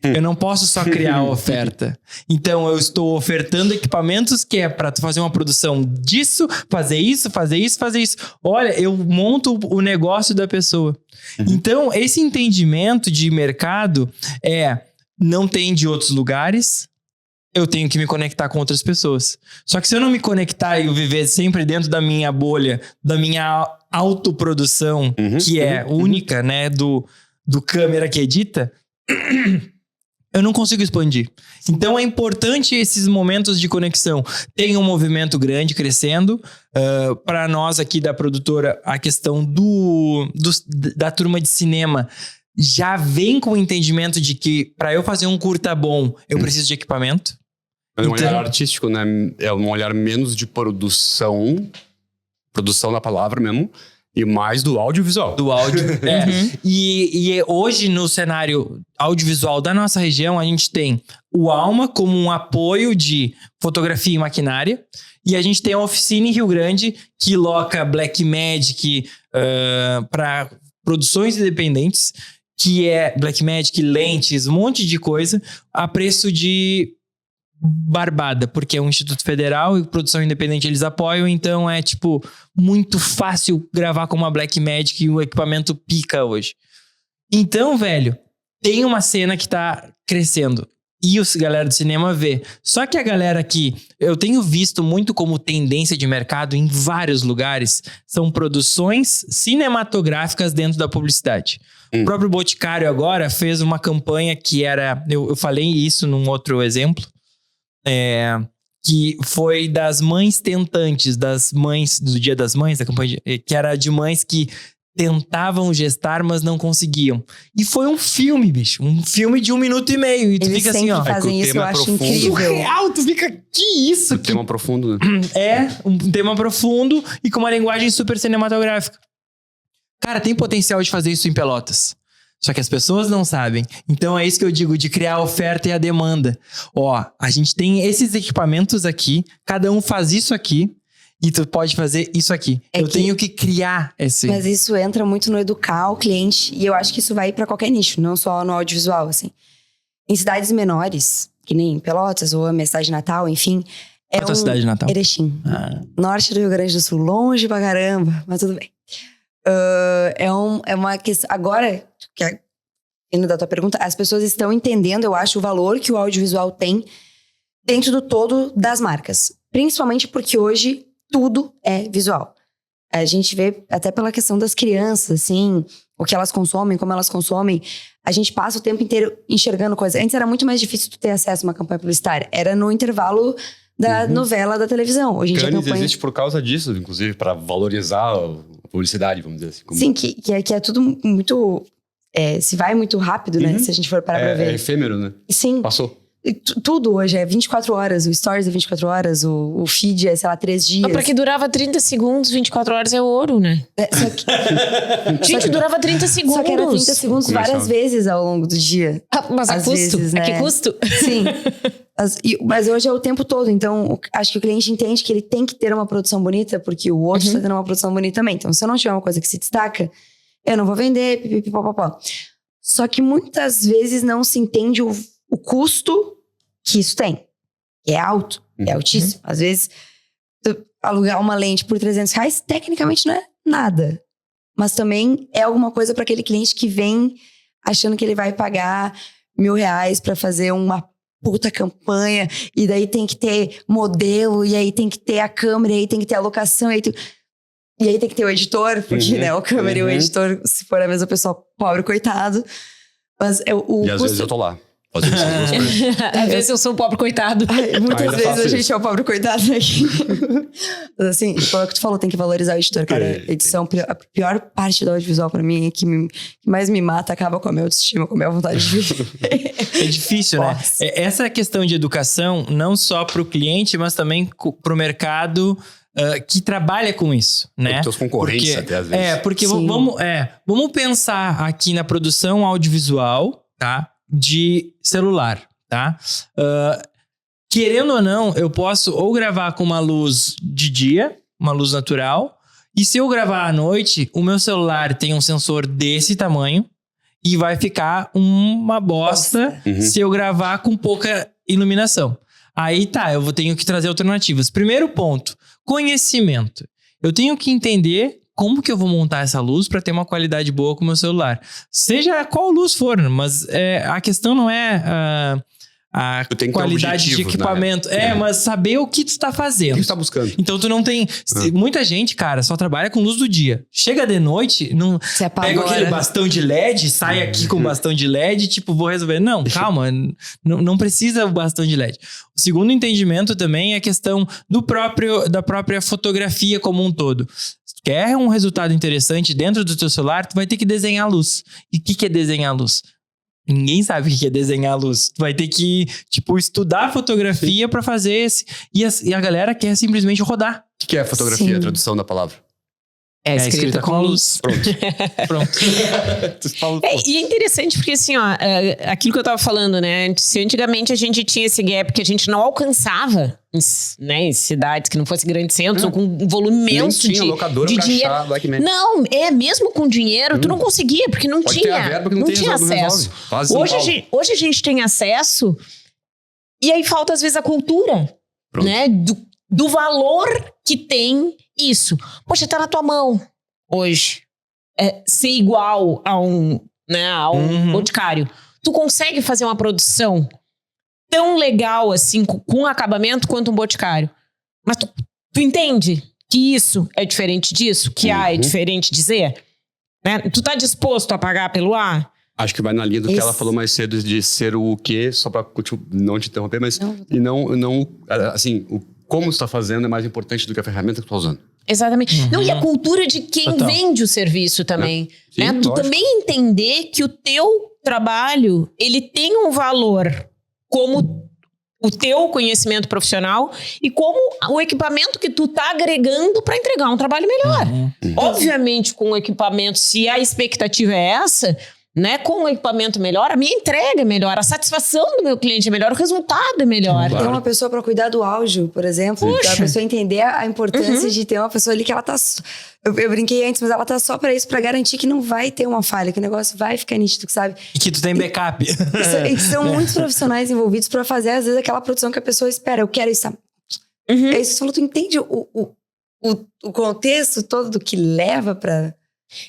Eu não posso só criar a oferta. Então, eu estou ofertando equipamentos que é para tu fazer uma produção disso, fazer isso. Olha, eu monto o negócio da pessoa. Então, esse entendimento de mercado não tem de outros lugares. eu tenho que me conectar com outras pessoas. Só que se eu não me conectar e eu viver sempre dentro da minha bolha, da minha autoprodução, que é única, né, do câmera que edita, eu não consigo expandir. Então é importante esses momentos de conexão. Tem um movimento grande crescendo. Para nós aqui da produtora, a questão da turma de cinema já vem com o entendimento de que para eu fazer um curta bom, eu preciso de equipamento. Mas um olhar artístico, né? É um olhar menos de produção na palavra mesmo, e mais do audiovisual. Do áudio, E hoje, no cenário audiovisual da nossa região, a gente tem o Alma como um apoio de fotografia e maquinária, e a gente tem a oficina em Rio Grande, que loca Blackmagic para produções independentes, que é Blackmagic, lentes, um monte de coisa, a preço de barbada, porque é um instituto federal e produção independente eles apoiam, então é tipo muito fácil gravar com uma Blackmagic e o equipamento pica hoje. Então, velho, tem uma cena que tá crescendo e os galera do cinema vê. Só que a galera aqui, eu tenho visto muito como tendência de mercado em vários lugares, são produções cinematográficas dentro da publicidade. O próprio Boticário agora fez uma campanha que era, eu falei isso num outro exemplo, que foi das mães tentantes, das mães do Dia das Mães, da campanha, que era de mães que tentavam gestar, mas não conseguiam. E foi um filme, bicho. Um filme de 1 minuto e meio. E tu Eles fica assim, ó. fazem isso, eu acho profundo. incrível. Surreal, tu fica, que isso? Um tema profundo, né? É, um tema profundo e com uma linguagem super cinematográfica. Cara, tem potencial de fazer isso em Pelotas. Só que as pessoas não sabem. Então é isso que eu digo, de criar a oferta e a demanda. Ó, a gente tem esses equipamentos aqui, cada um faz isso aqui, e tu pode fazer isso aqui. Eu tenho que criar esse... Mas isso entra muito no educar o cliente, e eu acho que isso vai pra qualquer nicho, não só no audiovisual, assim. Em cidades menores, que nem Pelotas, ou a minha cidade natal, enfim... Qual a tua cidade natal? Erechim. Norte do Rio Grande do Sul, longe pra caramba, mas tudo bem. É uma questão... Agora, indo da tua pergunta, as pessoas estão entendendo, eu acho, o valor que o audiovisual tem dentro do todo das marcas. Principalmente porque hoje tudo é visual. A gente vê até pela questão das crianças, assim, o que elas consomem, como elas consomem. A gente passa o tempo inteiro enxergando coisas. Antes era muito mais difícil tu ter acesso a uma campanha publicitária. Era no intervalo da novela da televisão. Hoje em dia a campanha... existe por causa disso, inclusive, para valorizar a publicidade, vamos dizer assim. Sim, que é tudo muito... se vai muito rápido, né? Se a gente for parar pra ver. É efêmero, né? Sim. Passou. Tudo hoje é 24 horas. O Stories é 24 horas. O feed é, sei lá, 3 dias. Mas pra que durava 30 segundos, 24 horas é ouro, né? Gente, durava 30 segundos. Só que era 30 segundos várias vezes ao longo do dia. Mas a Às custo? vezes, né? A que custo? Sim. Mas hoje é o tempo todo. Então, acho que o cliente entende que ele tem que ter uma produção bonita, porque o outro está tendo uma produção bonita também. Então, se eu não tiver uma coisa que se destaca, eu não vou vender, pipipipopopó. Só que muitas vezes não se entende o custo que isso tem. É alto, é altíssimo. Às vezes, alugar uma lente por R$300, tecnicamente não é nada. Mas também é alguma coisa para aquele cliente que vem achando que ele vai pagar R$1.000 para fazer uma puta campanha, e daí tem que ter modelo, e aí tem que ter a câmera, e aí tem que ter a locação, e aí tem que ter o editor, porque né, o câmera e o editor, se for a mesma pessoa, pobre, coitado. Mas e às vezes eu tô lá. Às vezes eu sou um pobre coitado. Muitas vezes a gente é o pobre coitado aqui. Mas assim, como tu falou, tem que valorizar o editor, cara. Edição, a pior parte do audiovisual pra mim, que mais me mata, acaba com a minha autoestima, com a minha vontade de viver. É difícil, né? Essa questão de educação, não só pro cliente, mas também pro mercado que trabalha com isso, né? Os concorrentes até às vezes. Porque vamos pensar aqui na produção audiovisual, tá? De celular, tá? Querendo ou não, eu posso ou gravar com uma luz de dia, uma luz natural, e se eu gravar à noite, o meu celular tem um sensor desse tamanho e vai ficar uma bosta se eu gravar com pouca iluminação. Aí tá, eu tenho que trazer alternativas. Primeiro ponto, conhecimento. Eu tenho que entender como que eu vou montar essa luz para ter uma qualidade boa com o meu celular. Seja qual luz for, mas a questão não é a Tu tem que ter qualidade de objetivos, né? equipamento. Mas saber o que tu tá O fazendo. que tu tá buscando? Então tu não tem... Muita gente, cara, só trabalha com luz do dia. Chega de noite, não Se pega aquele apavora. bastão de LED, sai aqui com o bastão de LED, tipo, vou resolver. Não, calma, não precisa o bastão de LED. O segundo entendimento também é a questão da própria fotografia como um todo. Se tu quer um resultado interessante dentro do teu celular, tu vai ter que desenhar a luz. E o que é desenhar a luz? Ninguém sabe o que é desenhar a luz. Tu vai ter que, tipo, estudar fotografia pra fazer esse... E a galera quer simplesmente rodar. O que é fotografia? Sim. A tradução da palavra? É escrita com luz. Pronto. Tu fala, E é interessante porque, assim, ó, aquilo que eu tava falando, né? Se antigamente a gente tinha esse gap que a gente não alcançava, né, em cidades que não fossem grandes centros ou com um volume nem imenso tinha locadora de pra dinheiro. achar Black Man. Não, mesmo com dinheiro, tu não conseguia, porque não Pode tinha. ter a verba que não tem, tinha não acesso. resolve. Faz São Paulo. Hoje a gente tem acesso, e aí falta, às vezes, a cultura, Pronto. né? Do valor que tem isso. Poxa, tá na tua mão hoje. Ser igual a um boticário. Tu consegue fazer uma produção tão legal assim, com acabamento, quanto um boticário. Mas tu entende que isso é diferente disso? Que A é diferente de Z? Né? Tu tá disposto a pagar pelo A? Acho que vai na linha do que Esse- ela falou mais cedo de ser o quê, só pra não te interromper, mas assim, como você tá fazendo é mais importante do que a ferramenta que tu tá usando. Exatamente. Não, e a cultura de quem Total. vende o serviço também. Sim, Né? Tu lógico. também entender que o teu trabalho, ele tem um valor como o teu conhecimento profissional e como o equipamento que tu tá agregando para entregar um trabalho melhor. Obviamente, com o equipamento, se a expectativa é essa, né, com o equipamento melhor, a minha entrega é melhor, a satisfação do meu cliente é melhor, o resultado é melhor. Ter uma pessoa pra cuidar do áudio, por exemplo, Puxa. pra pessoa entender a importância de ter uma pessoa ali que ela tá... Eu brinquei antes, mas ela tá só pra isso, pra garantir que não vai ter uma falha, que o negócio vai ficar nítido, sabe? E que tu tem backup. E são muitos profissionais envolvidos pra fazer, às vezes, aquela produção que a pessoa espera. Eu quero isso. É isso que você falou, tu entende o contexto todo do que leva pra...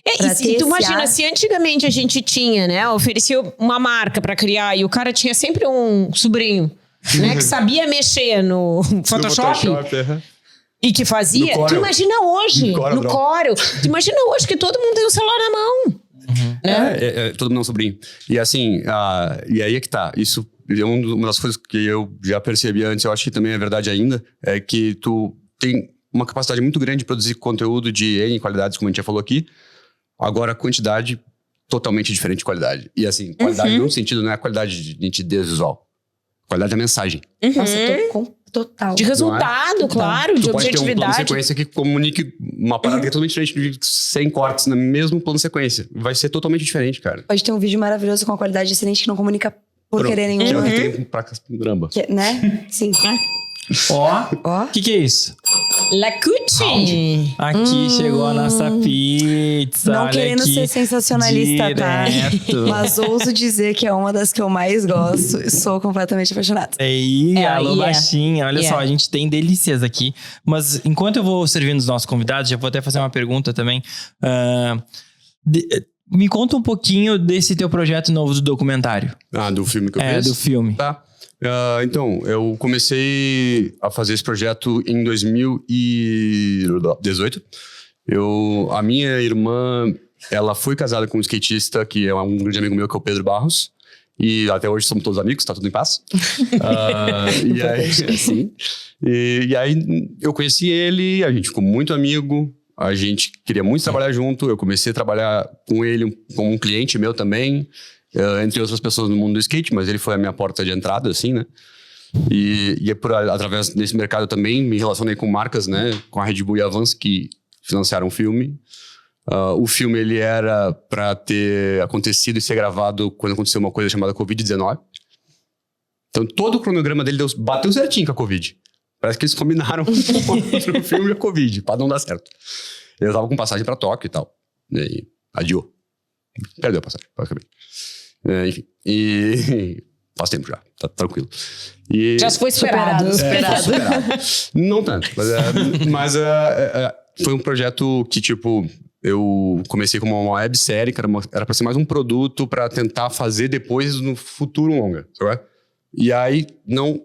pra ter E tu esse imagina, ar. se antigamente a gente tinha, né, oferecia uma marca pra criar e o cara tinha sempre um sobrinho, né, que sabia mexer no Photoshop e que fazia. No Corel. Tu imagina hoje, No no Corel, tu imagina hoje que todo mundo tem o celular na mão. Né? Todo mundo é um sobrinho. E assim, e aí é que tá. Isso é uma das coisas que eu já percebi antes, eu acho que também é verdade ainda, é que tu tem uma capacidade muito grande de produzir conteúdo de N qualidades, como a gente já falou aqui. Agora, a quantidade totalmente diferente de qualidade. E assim, qualidade no sentido não é a qualidade de nitidez visual. Qualidade da mensagem. Nossa, eu tô com total. De resultado, claro, de Tu pode ter um plano de objetividade. sequência que comunique uma parada que é totalmente diferente de 100 cortes no mesmo plano de sequência. Vai ser totalmente diferente, cara. Pode ter um vídeo maravilhoso com uma qualidade excelente que não comunica porcaria Que é nenhuma. o que tem pra caramba. Né? Sim. Ó, Ó. o que é isso? Lacute. Aqui chegou a nossa pizza. Não olha querendo aqui, ser sensacionalista, tá? direto. Mas ouso dizer que é uma das que eu mais gosto e sou completamente apaixonada. Aí, alô, yeah. baixinha. Olha Yeah. só, a gente tem delícias aqui. Mas enquanto eu vou servindo os nossos convidados, já vou até fazer uma pergunta também. Me conta um pouquinho desse teu projeto novo do documentário. Do filme que eu fiz? Do filme. Tá. Então, eu comecei a fazer esse projeto em 2018. A minha irmã, ela foi casada com um skatista que é um grande amigo meu, que é o Pedro Barros. E até hoje somos todos amigos, tá tudo em paz. E aí, assim, e aí eu conheci ele, a gente ficou muito amigo. A gente queria muito trabalhar junto. Eu comecei a trabalhar com ele como um cliente meu também. Entre outras pessoas no mundo do skate, mas ele foi a minha porta de entrada, assim, né? E através desse mercado eu também me relacionei com marcas, né? Com a Red Bull e a Vans, que financiaram o filme. O filme, ele era para ter acontecido e ser gravado quando aconteceu uma coisa chamada Covid-19. Então, todo o cronograma dele bateu certinho com a Covid. Parece que eles combinaram o filme e a Covid, para não dar certo. Eu tava com passagem para Tóquio e tal. E adiou. Perdeu a passagem, basicamente. Enfim, e faz tempo já, tá tranquilo. Já foi esperado. Superado. Não tanto, mas foi um projeto que, tipo, eu comecei como uma websérie, que era pra ser mais um produto pra tentar fazer depois no futuro longa, sabe? E aí não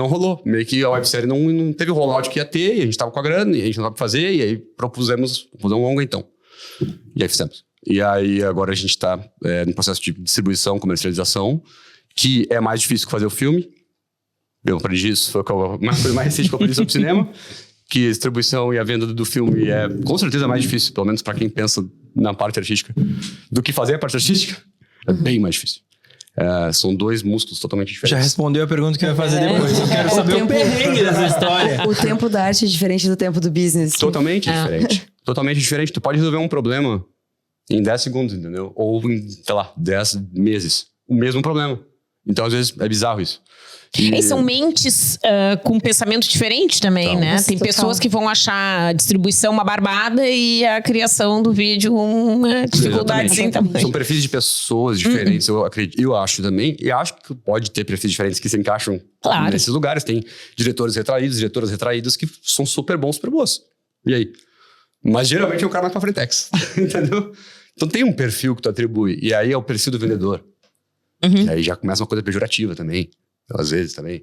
rolou. Meio que a websérie não teve o rollout que ia ter, e a gente tava com a grana, e a gente não tava pra fazer, e aí propusemos fazer um longa então. E aí fizemos. E aí agora a gente tá no processo de distribuição, comercialização, que é mais difícil que fazer o filme. Eu aprendi isso, foi a coisa mais recente que eu aprendi sobre cinema, que a distribuição e a venda do filme é com certeza mais difícil, pelo menos pra quem pensa na parte artística, do que fazer a parte artística. É bem mais difícil. São dois músculos totalmente diferentes. Já respondeu a pergunta que eu ia fazer depois. Eu quero saber o perrengue dessa história. O tempo da arte é diferente do tempo do business. Totalmente diferente. Totalmente diferente. Tu pode resolver um problema em 10 segundos, entendeu? Ou em, sei lá, 10 meses. O mesmo problema. Então, às vezes, é bizarro isso. E são mentes com pensamento diferente também, Então, né? Tem pessoas que vão achar a distribuição uma barbada e a criação do vídeo uma dificuldade sem tamanho. São perfis de pessoas diferentes, eu acredito. Eu acho também. E acho que pode ter perfis diferentes que se encaixam nesses lugares. Tem diretores retraídos, diretoras retraídas que são super bons, super boas. E aí? Mas geralmente é o cara mais pra frentex. Entendeu? Então tem um perfil que tu atribui. E aí é o perfil do vendedor. E aí já começa uma coisa pejorativa também. Às vezes também.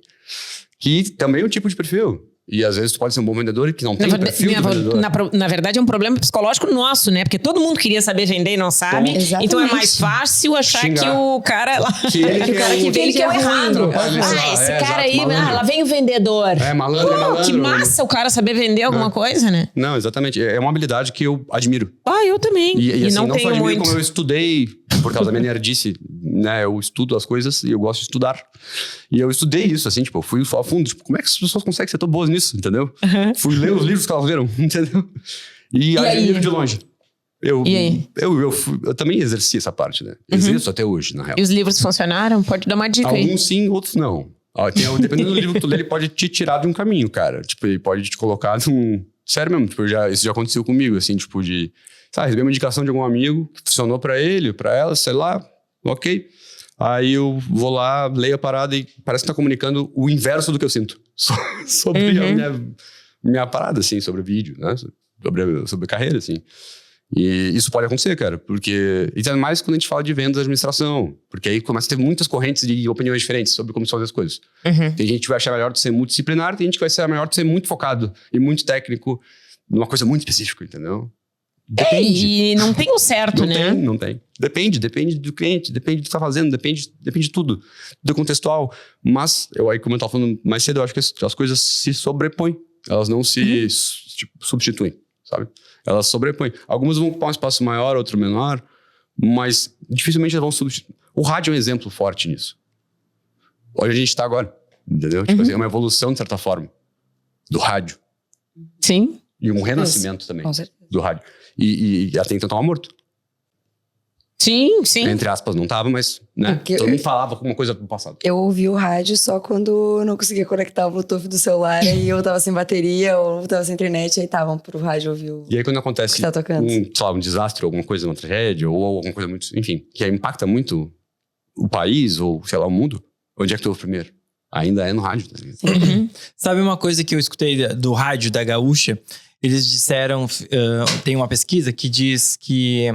Que também é um tipo de perfil. E às vezes tu pode ser um bom vendedor e que não tem perfil do vendedor. Na verdade é um problema psicológico nosso, né? Porque todo mundo queria saber vender e não sabe. Exatamente. Então é mais fácil achar que o cara lá... Que ele o cara que vende que é o errado. Esse cara aí, lá vem o vendedor. É, malandro, malandro. Que massa o cara saber vender alguma coisa, né? Não, exatamente. É uma habilidade que eu admiro. Eu também. E assim, não não tenho só admiro, muito. como eu estudei, por causa da minha nerdice, né? Eu estudo as coisas e eu gosto de estudar. E eu estudei isso, assim, tipo, eu fui a fundo, tipo, como é que as pessoas conseguem ser tão boas nisso, entendeu? Fui ler os livros que elas leram, entendeu? E admiro de longe. Eu também exerci essa parte, né? Exerço até hoje, na real. E os livros funcionaram? Pode dar uma dica aí. Alguns sim, outros não. Dependendo do livro que tu lê, ele pode te tirar de um caminho, cara. Tipo, ele pode te colocar num... Sério mesmo, tipo, isso já aconteceu comigo, assim, tipo, de... Sabe, receber uma indicação de algum amigo que funcionou pra ele, pra ela, sei lá, ok. Aí eu vou lá, leio a parada e parece que tá comunicando o inverso do que eu sinto. Sobre a minha parada, assim, sobre o vídeo, né? Sobre a carreira, assim. E isso pode acontecer, cara, porque... E ainda mais quando a gente fala de vendas e administração, porque aí começa a ter muitas correntes de opiniões diferentes sobre como se fazer as coisas. Tem gente que vai achar melhor de ser multidisciplinar, tem gente que vai ser melhor de ser muito focado e muito técnico numa coisa muito específica, entendeu? Depende. E não tem o certo, né? Não tem. Depende do cliente, depende do que tu tá fazendo, depende de tudo. Do contextual. Mas, como eu tava falando mais cedo, eu acho que as coisas se sobrepõem. Elas não se substituem, sabe? Elas sobrepõem. Algumas vão ocupar um espaço maior, outro menor, mas dificilmente elas vão substituir. O rádio é um exemplo forte nisso. Olha onde a gente tá agora, entendeu? Tipo assim, é uma evolução, de certa forma, do rádio. Sim. E um renascimento também Com certeza. do rádio. E até então tava morto. Sim, sim. Entre aspas, não tava, mas, né? Todo mundo falava alguma coisa do passado. Eu ouvi o rádio só quando eu não conseguia conectar o Bluetooth do celular e eu tava sem bateria ou tava sem internet, aí estavam pro rádio ouvir o... E aí quando acontece que tá tocando. um desastre, alguma coisa, uma tragédia, ou alguma coisa muito... Enfim, que impacta muito o país, ou sei lá, o mundo, onde é que tu ouve primeiro? Ainda é no rádio. Tá ligado? Sabe uma coisa que eu escutei do rádio da Gaúcha? Eles disseram... tem uma pesquisa que diz que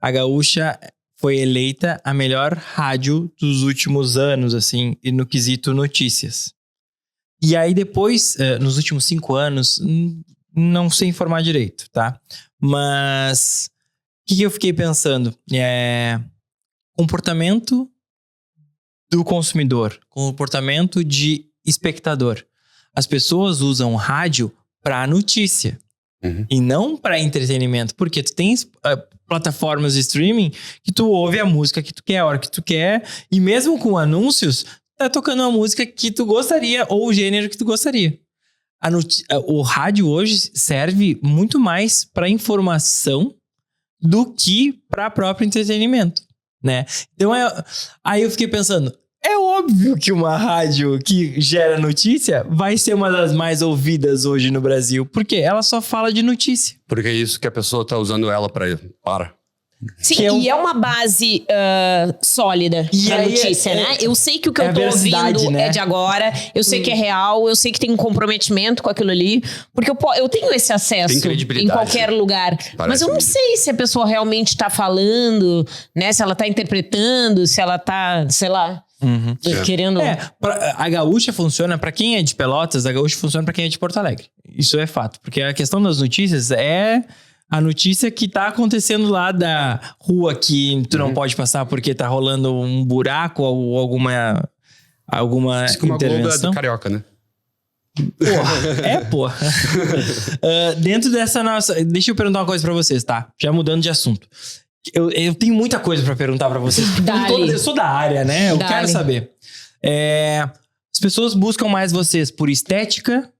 a Gaúcha foi eleita a melhor rádio dos últimos anos, assim, e no quesito notícias. E aí depois, nos últimos 5 anos, não sei informar direito, tá? Mas o que eu fiquei pensando? Comportamento do consumidor, comportamento de espectador. As pessoas usam rádio para notícia. E não para entretenimento, porque tu tens plataformas de streaming que tu ouve a música que tu quer, a hora que tu quer, e mesmo com anúncios, tá tocando uma música que tu gostaria, ou o gênero que tu gostaria. O rádio hoje serve muito mais para informação do que para próprio entretenimento, né? Então, aí eu fiquei pensando... É óbvio que uma rádio que gera notícia vai ser uma das mais ouvidas hoje no Brasil, porque ela só fala de notícia. Porque é isso que a pessoa tá usando ela para. Sim, e é uma base sólida pra notícia, né? Eu sei que o que eu tô ouvindo, né, é de agora, eu sei que é real, eu sei que tem um comprometimento com aquilo ali, porque eu tenho esse acesso em qualquer lugar. Mas eu não sei se a pessoa realmente tá falando, né? Se ela tá interpretando, se ela tá, sei lá... Uhum. Querendo... A Gaúcha funciona pra quem é de Pelotas, a Gaúcha funciona pra quem é de Porto Alegre. Isso é fato. Porque a questão das notícias é a notícia que tá acontecendo lá da rua que tu não pode passar porque tá rolando um buraco ou alguma Isso que uma Globo intervenção. do Carioca, né? Porra. Dentro dessa nossa... Deixa eu perguntar uma coisa pra vocês, tá? Já mudando de assunto. Eu tenho muita coisa pra perguntar pra vocês. Eu sou da área, né? Eu quero saber. As pessoas buscam mais vocês por estética,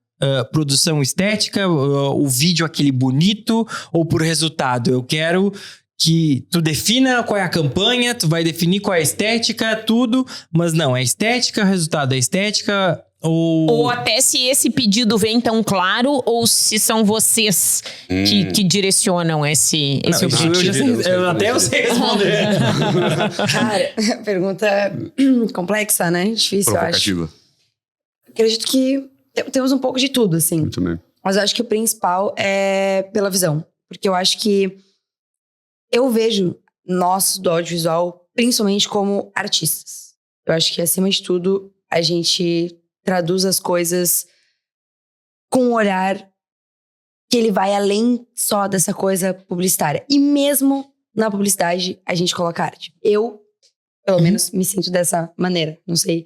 produção estética, o vídeo aquele bonito, ou por resultado? Eu quero que tu defina qual é a campanha, tu vai definir qual é a estética, tudo, mas não, é estética, resultado é estética... Ou até se esse pedido vem tão claro, ou se são vocês que direcionam esse objetivo. Eu sei responder. Cara, pergunta complexa, né? Difícil, eu acho. Provocativa. Acredito que temos um pouco de tudo, assim. Eu também. Mas eu acho que o principal é pela visão. Porque eu acho que eu vejo nós do audiovisual principalmente como artistas. Eu acho que, acima de tudo, a gente traduz as coisas com um olhar que ele vai além só dessa coisa publicitária. E mesmo na publicidade, a gente coloca arte. Eu, pelo menos, me sinto dessa maneira. Não sei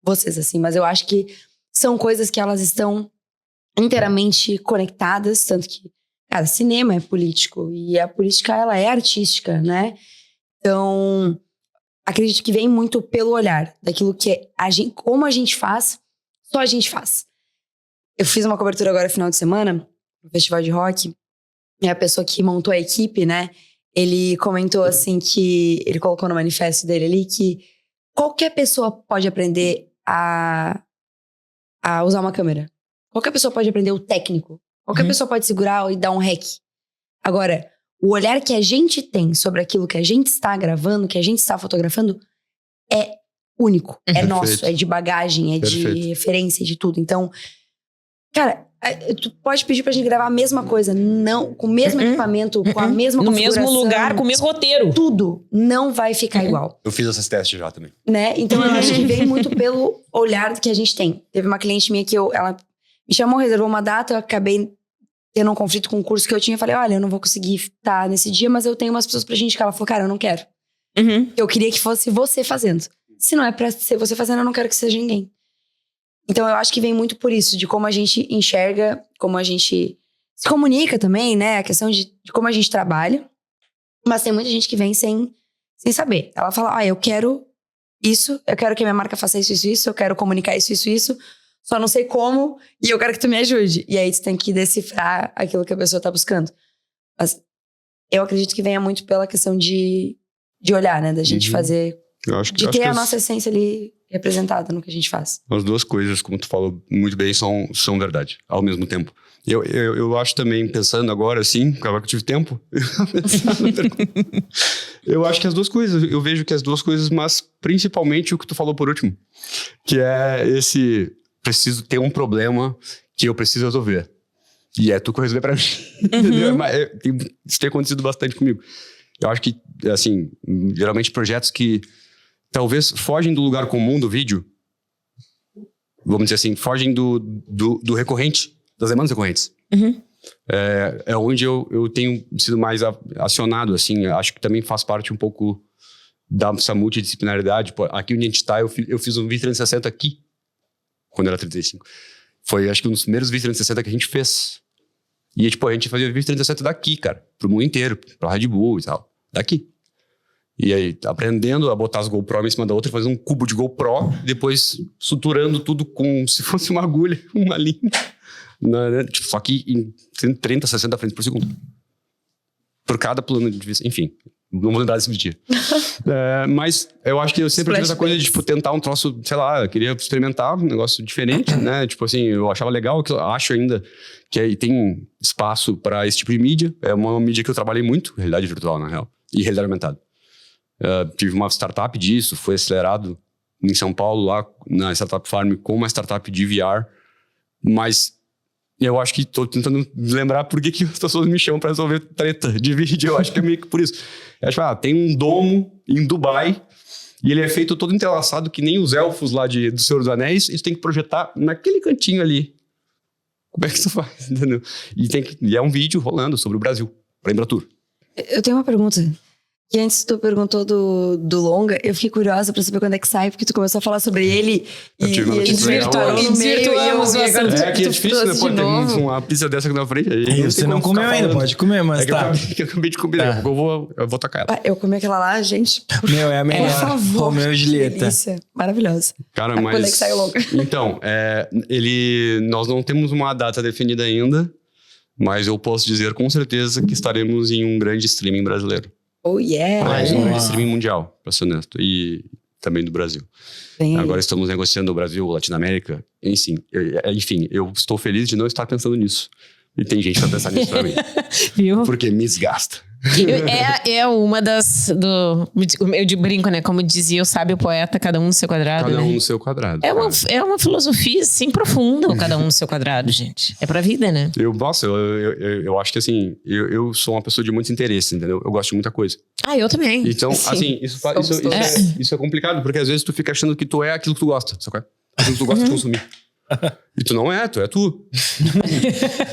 vocês, assim, mas eu acho que são coisas que elas estão inteiramente conectadas, tanto que, cara, cinema é político e a política, ela é artística, né? Então, acredito que vem muito pelo olhar daquilo que como a gente faz, só a gente faz. Eu fiz uma cobertura agora no final de semana, no Festival de Rock, e a pessoa que montou a equipe, né, ele comentou assim que, ele colocou no manifesto dele ali que qualquer pessoa pode aprender a usar uma câmera. Qualquer pessoa pode aprender o técnico. Qualquer pessoa pode segurar e dar um rec. Agora, o olhar que a gente tem sobre aquilo que a gente está gravando, que a gente está fotografando, é único. É nosso, é de bagagem, é de referência, de tudo. Então, cara, tu pode pedir pra gente gravar a mesma coisa, não, com o mesmo equipamento, com a mesma configuração. No mesmo lugar, com o mesmo roteiro. Tudo não vai ficar igual. Eu fiz esses testes já também. Né? Então, eu acho que vem muito pelo olhar que a gente tem. Teve uma cliente minha que ela me chamou, reservou uma data, eu acabei tendo um conflito com o curso que eu tinha. Falei, olha, eu não vou conseguir estar nesse dia, mas eu tenho umas pessoas pra gente que ela falou, cara, eu não quero. Eu queria que fosse você fazendo. Se não é pra ser você fazendo, eu não quero que seja ninguém. Então, eu acho que vem muito por isso, de como a gente enxerga, como a gente se comunica também, né? A questão de como a gente trabalha. Mas tem muita gente que vem sem saber. Ela fala, eu quero isso, eu quero que a minha marca faça isso, eu quero comunicar isso, só não sei como, e eu quero que tu me ajude. E aí, tu tem que decifrar aquilo que a pessoa tá buscando. Mas eu acredito que venha muito pela questão de olhar, né? Da gente fazer... de ter a nossa essência ali representada no que a gente faz. As duas coisas, como tu falou muito bem, são verdade, ao mesmo tempo. Eu acho também, pensando agora assim, agora que eu tive tempo, eu acho que as duas coisas, eu vejo que as duas coisas, mas principalmente o que tu falou por último, que é preciso ter um problema que eu preciso resolver. E é tu que vai resolver pra mim. Entendeu? Isso tem acontecido bastante comigo. Eu acho que, assim, geralmente projetos que talvez fogem do lugar comum do vídeo, vamos dizer assim, fogem do recorrente, das demandas recorrentes. É onde eu tenho sido mais acionado, assim, acho que também faz parte um pouco dessa multidisciplinaridade. Pô, aqui onde a gente está, eu fiz um vídeo 360 aqui, quando eu era 35. Foi, acho que um dos primeiros vídeos 360 que a gente fez. E, tipo, a gente fazia vídeo 360 daqui, cara, pro mundo inteiro, pra Red Bull e tal, daqui. E aí, aprendendo a botar as GoPro uma em cima da outra, fazendo um cubo de GoPro, depois suturando tudo como se fosse uma agulha, uma linha. Tipo, só que em 30, 60 frames por segundo. Por cada plano de vista. Enfim, não vou lembrar desse dia. Mas eu acho que eu sempre tive essa coisa de, tipo, tentar um troço, sei lá, eu queria experimentar um negócio diferente, né? Tipo assim, eu achava legal, que eu acho ainda que tem espaço para esse tipo de mídia. É uma mídia que eu trabalhei muito, realidade virtual, na real, e realidade aumentada. Tive uma startup disso, foi acelerado em São Paulo, lá na Startup Farm, com uma startup de VR, mas eu acho que estou tentando lembrar por que as pessoas me chamam para resolver treta de vídeo. Eu acho que é meio que por isso. Eu acho que tem um domo em Dubai E ele é feito todo entrelaçado, que nem os elfos lá do Senhor dos Anéis, e tu tem que projetar naquele cantinho ali. Como é que tu faz, entendeu? E é um vídeo rolando sobre o Brasil. Lembra tudo. Eu tenho uma pergunta. Que antes tu perguntou do longa, eu fiquei curiosa pra saber quando é que sai, porque tu começou a falar sobre ele Eu tive uma notícia legal agora. Desvirtuamos o assunto. É que é difícil, né? Pode ter uma pizza dessa aqui na frente. Aí Você não comeu ainda, pode comer, mas tá. Que eu acabei de comer, daqui a pouco eu vou tacar ela. Eu comi aquela lá, gente. Meu, é a melhor. Por favor. Romeu e Julieta. Delícia. Maravilhosa. Cara, Quando é que sai o longa? Então, nós não temos uma data definida ainda, mas eu posso dizer com certeza que estaremos em um grande streaming brasileiro. Oh, yeah. Aliás, um grande streaming mundial, pra ser honesto. E também do Brasil. Bem, Agora estamos negociando o Brasil, Latinoamérica. Enfim, eu estou feliz de não estar pensando nisso. E tem gente que vai pensar nisso pra mim. Viu? Porque me desgasta. É uma das... eu de brinco, né? Como dizia o sábio poeta, cada um no seu quadrado. Cada né? um no seu quadrado. É uma filosofia, assim, profunda, o cada um no seu quadrado, gente. É pra vida, né? Eu acho que, assim, eu sou uma pessoa de muito interesse, entendeu? Eu gosto de muita coisa. Ah, eu também. Então, Sim. assim, isso é complicado, porque às vezes tu fica achando que tu é aquilo que tu gosta, sabe? Aquilo que tu gosta de consumir. E tu não é, tu é tu.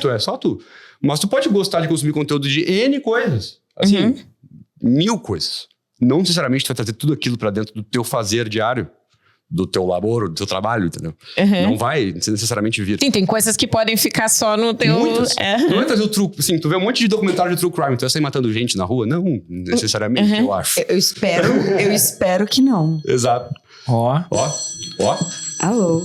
Tu é só tu. Mas tu pode gostar de consumir conteúdo de N coisas. Assim, 1000 coisas. Não necessariamente tu vai trazer tudo aquilo pra dentro do teu fazer diário, do teu labor, do teu trabalho, entendeu? Não vai necessariamente vir. Sim, tem coisas que podem ficar só no teu... Muitas. Tu vai trazer o true... Assim, tu vê um monte de documentário de true crime, tu vai sair matando gente na rua? Não, necessariamente, eu acho. eu espero que não. Exato. Ó. Alô?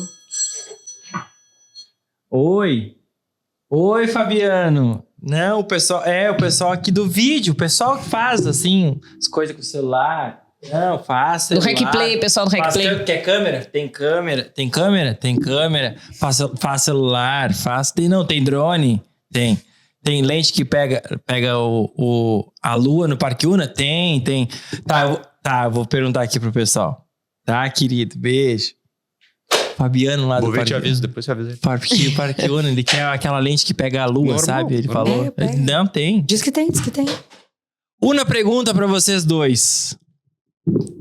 Oi, Fabiano. Não, o pessoal aqui do vídeo, o pessoal que faz, assim, as coisas com o celular. Não, faz celular. Do RecPlay, pessoal do RecPlay. Quer câmera? Tem câmera. Faz celular, tem drone? Tem. Tem lente que pega a lua no Parque Una? Tem. Eu vou perguntar aqui pro pessoal. Tá, querido? Beijo. Fabiano lá Vou do ver, Parque... te aviso, depois te aviso. Parque Una, ele quer aquela lente que pega a lua, Normal, sabe? Ele normal. falou. Pega. Não, tem. Diz que tem. Una pergunta pra vocês dois.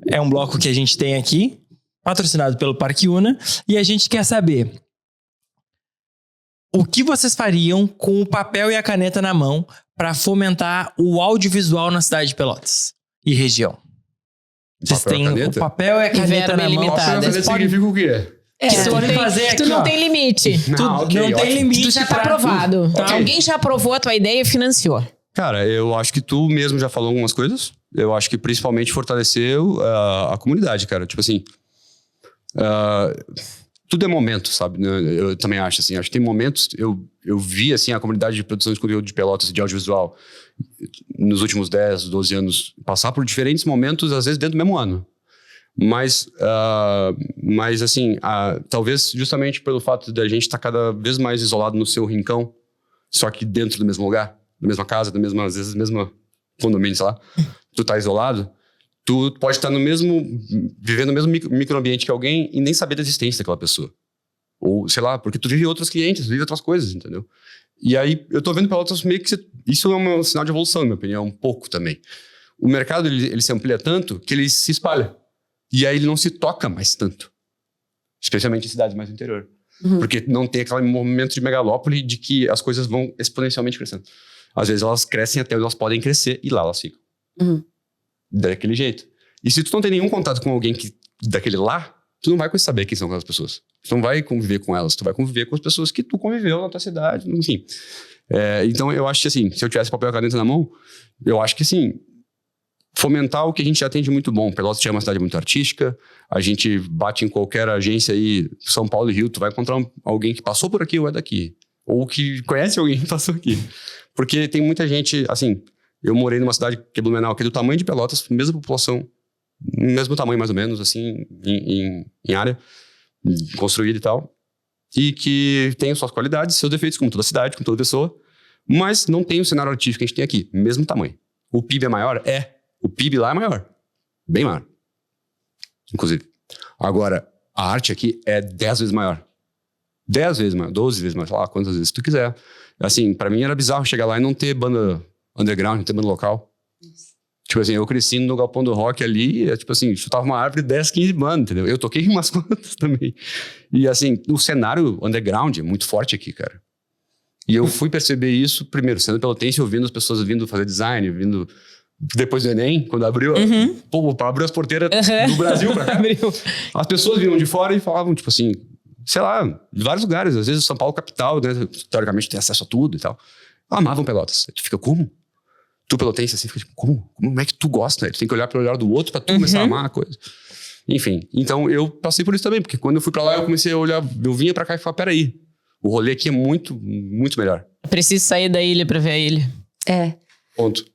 É um bloco que a gente tem aqui, patrocinado pelo Parque Una, e a gente quer saber o que vocês fariam com o papel e a caneta na mão pra fomentar o audiovisual na cidade de Pelotas e região. Vocês têm o papel e a caneta na mão. ilimitada. Papel e caneta significa o quê? Vocês podem fazer aqui, Tu não ó. tem limite. Não tem ótimo. limite. Tu já tá pra- aprovado. Tá. Alguém já aprovou a tua ideia e financiou. Cara, eu acho que tu mesmo já falou algumas coisas. Eu acho que principalmente fortaleceu a comunidade, cara. Tipo assim, tudo é momento, sabe? Eu também acho assim. Acho que tem momentos... Eu vi, assim, a comunidade de produção de conteúdo de Pelotas, de audiovisual, nos últimos 10, 12 anos, passar por diferentes momentos, às vezes dentro do mesmo ano. Mas assim, talvez justamente pelo fato de a gente estar cada vez mais isolado no seu rincão, só que dentro do mesmo lugar, da mesma casa, às vezes mesmo condomínio, sei lá, tu tá isolado, tu pode estar vivendo no mesmo microambiente que alguém e nem saber da existência daquela pessoa. Ou, sei lá, porque tu vive outros clientes, vive outras coisas, entendeu? E aí, eu tô vendo Pelotas meio que... Isso é um sinal de evolução, na minha opinião, um pouco também. O mercado, ele se amplia tanto que ele se espalha. E aí ele não se toca mais tanto. Especialmente em cidades mais do interior. Porque não tem aquele momento de megalópole de que as coisas vão exponencialmente crescendo. Às vezes elas crescem até onde elas podem crescer e lá elas ficam. Daquele jeito. E se tu não tem nenhum contato com alguém daquele lá, tu não vai saber quem são aquelas pessoas. Tu não vai conviver com elas. Tu vai conviver com as pessoas que tu conviveu na tua cidade, enfim. Então eu acho que assim, se eu tivesse papel e caneta na mão, eu acho que assim, fomentar o que a gente já tem de muito bom. Pelotas é uma cidade muito artística, a gente bate em qualquer agência aí, São Paulo e Rio, tu vai encontrar alguém que passou por aqui ou é daqui. Ou que conhece alguém que passou aqui. Porque tem muita gente, assim, eu morei numa cidade que é Blumenau, que é do tamanho de Pelotas, mesma população, mesmo tamanho mais ou menos, assim, em área, construída e tal, e que tem suas qualidades, seus defeitos, como toda cidade, como toda pessoa, mas não tem o cenário artístico que a gente tem aqui, mesmo tamanho. O PIB é maior? O PIB lá é maior. Bem maior. Inclusive. Agora, a arte aqui é 10 vezes maior. 10 vezes maior, 12 vezes maior, sei lá, quantas vezes tu quiser. Assim, pra mim era bizarro chegar lá e não ter banda underground, não ter banda local. Tipo assim, eu cresci no Galpão do Rock ali, tipo assim, chutava uma árvore 10, 15 bandas, entendeu? Eu toquei em umas quantas também. E assim, o cenário underground é muito forte aqui, cara. E eu fui perceber isso, primeiro, sendo pelotense, ouvindo as pessoas vindo fazer design, vindo... Depois do Enem, quando abriu, abriu as porteiras do Brasil pra cá. As pessoas vinham de fora e falavam, tipo assim, sei lá, de vários lugares. Às vezes São Paulo capital, né? Teoricamente tem acesso a tudo e tal. Amavam Pelotas. Tu fica, como? Tu pelotense assim, fica tipo, como é que tu gosta? Tu tem que olhar pro olhar do outro pra tu começar a amar a coisa. Enfim, então eu passei por isso também, porque quando eu fui pra lá, eu comecei a olhar, eu vinha pra cá e falava, peraí, o rolê aqui é muito, muito melhor. Preciso sair da ilha pra ver a ilha. Ponto.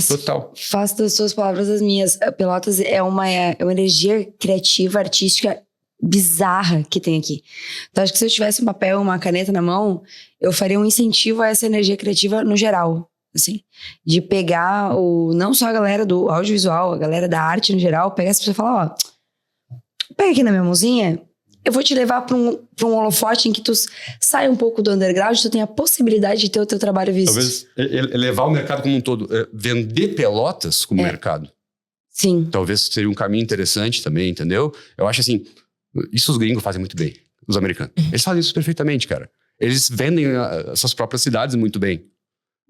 Total. Faço das suas palavras as minhas. Pelotas é uma energia criativa, artística bizarra que tem aqui. Então acho que se eu tivesse um papel, uma caneta na mão, eu faria um incentivo a essa energia criativa no geral. Assim, de pegar não só a galera do audiovisual, a galera da arte no geral, pegar essa pessoa e falar, pega aqui na minha mãozinha, eu vou te levar para um holofote em que tu sai um pouco do underground, tu tem a possibilidade de ter o teu trabalho visto. Talvez elevar o mercado como um todo, vender Pelotas como mercado. Sim. Talvez seria um caminho interessante também, entendeu? Eu acho assim, isso os gringos fazem muito bem, os americanos. Eles fazem isso perfeitamente, cara. Eles vendem as suas próprias cidades muito bem.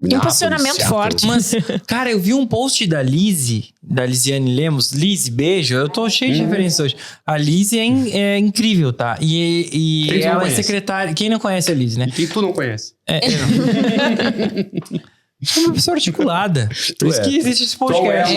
Tem um posicionamento forte. Mas, cara, eu vi um post da Lisiane Lemos. Lise, beijo. Eu tô cheio de referências hoje. A Lise é incrível, tá? E ela é secretária... Quem não conhece a Lise, né? E quem tu não conhece? É uma pessoa articulada. Por isso que existe esse podcast.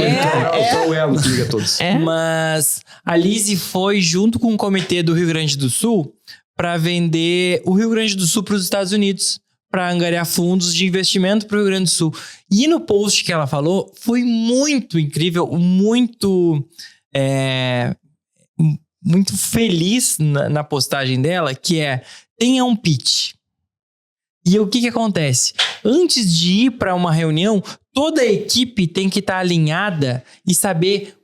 Só o elo que liga todos. Mas a Lise foi junto com o comitê do Rio Grande do Sul para vender o Rio Grande do Sul para os Estados Unidos, para angariar fundos de investimento para o Rio Grande do Sul. E no post que ela falou, foi muito incrível, muito feliz na postagem dela, que tenha um pitch. E o que acontece? Antes de ir para uma reunião, toda a equipe tem que estar alinhada e saber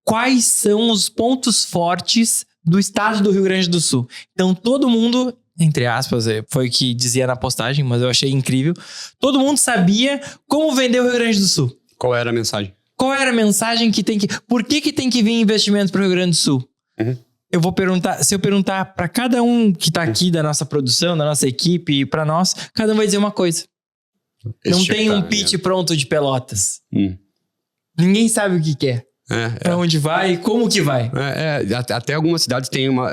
quais são os pontos fortes do estado do Rio Grande do Sul. Então, todo mundo... entre aspas, foi o que dizia na postagem, mas eu achei incrível. Todo mundo sabia como vender o Rio Grande do Sul. Qual era a mensagem? Qual era a mensagem que tem que... Por que tem que vir investimentos para o Rio Grande do Sul? Eu vou perguntar... Se eu perguntar para cada um que tá aqui da nossa produção, da nossa equipe e para nós, cada um vai dizer uma coisa. Não tem um pitch pronto de Pelotas. Ninguém sabe o que quer. Para onde vai e como que vai. Até algumas cidades têm uma...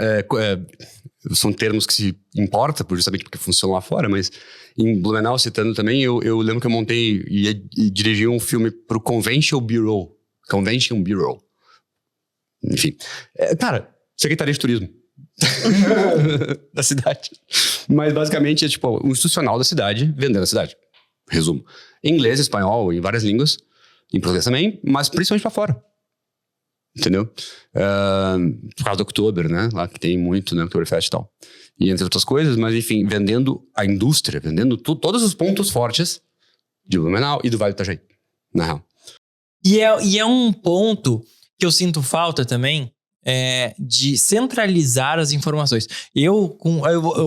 são termos que se importa, justamente porque funcionam lá fora, mas em Blumenau, citando também, eu lembro que eu montei e dirigi um filme pro Convention Bureau. Enfim. Cara, Secretaria de Turismo. Da cidade. Mas basicamente é tipo um institucional da cidade vendendo a cidade. Resumo. Em inglês, espanhol, em várias línguas. Em português também, mas principalmente pra fora. Entendeu? Por causa do Oktober, né? Lá que tem muito, né? Oktoberfest e tal. E entre outras coisas, mas enfim, vendendo a indústria, vendendo todos os pontos fortes de Blumenau e do Vale do Itajaí, na real. E é um ponto que eu sinto falta também, de centralizar as informações.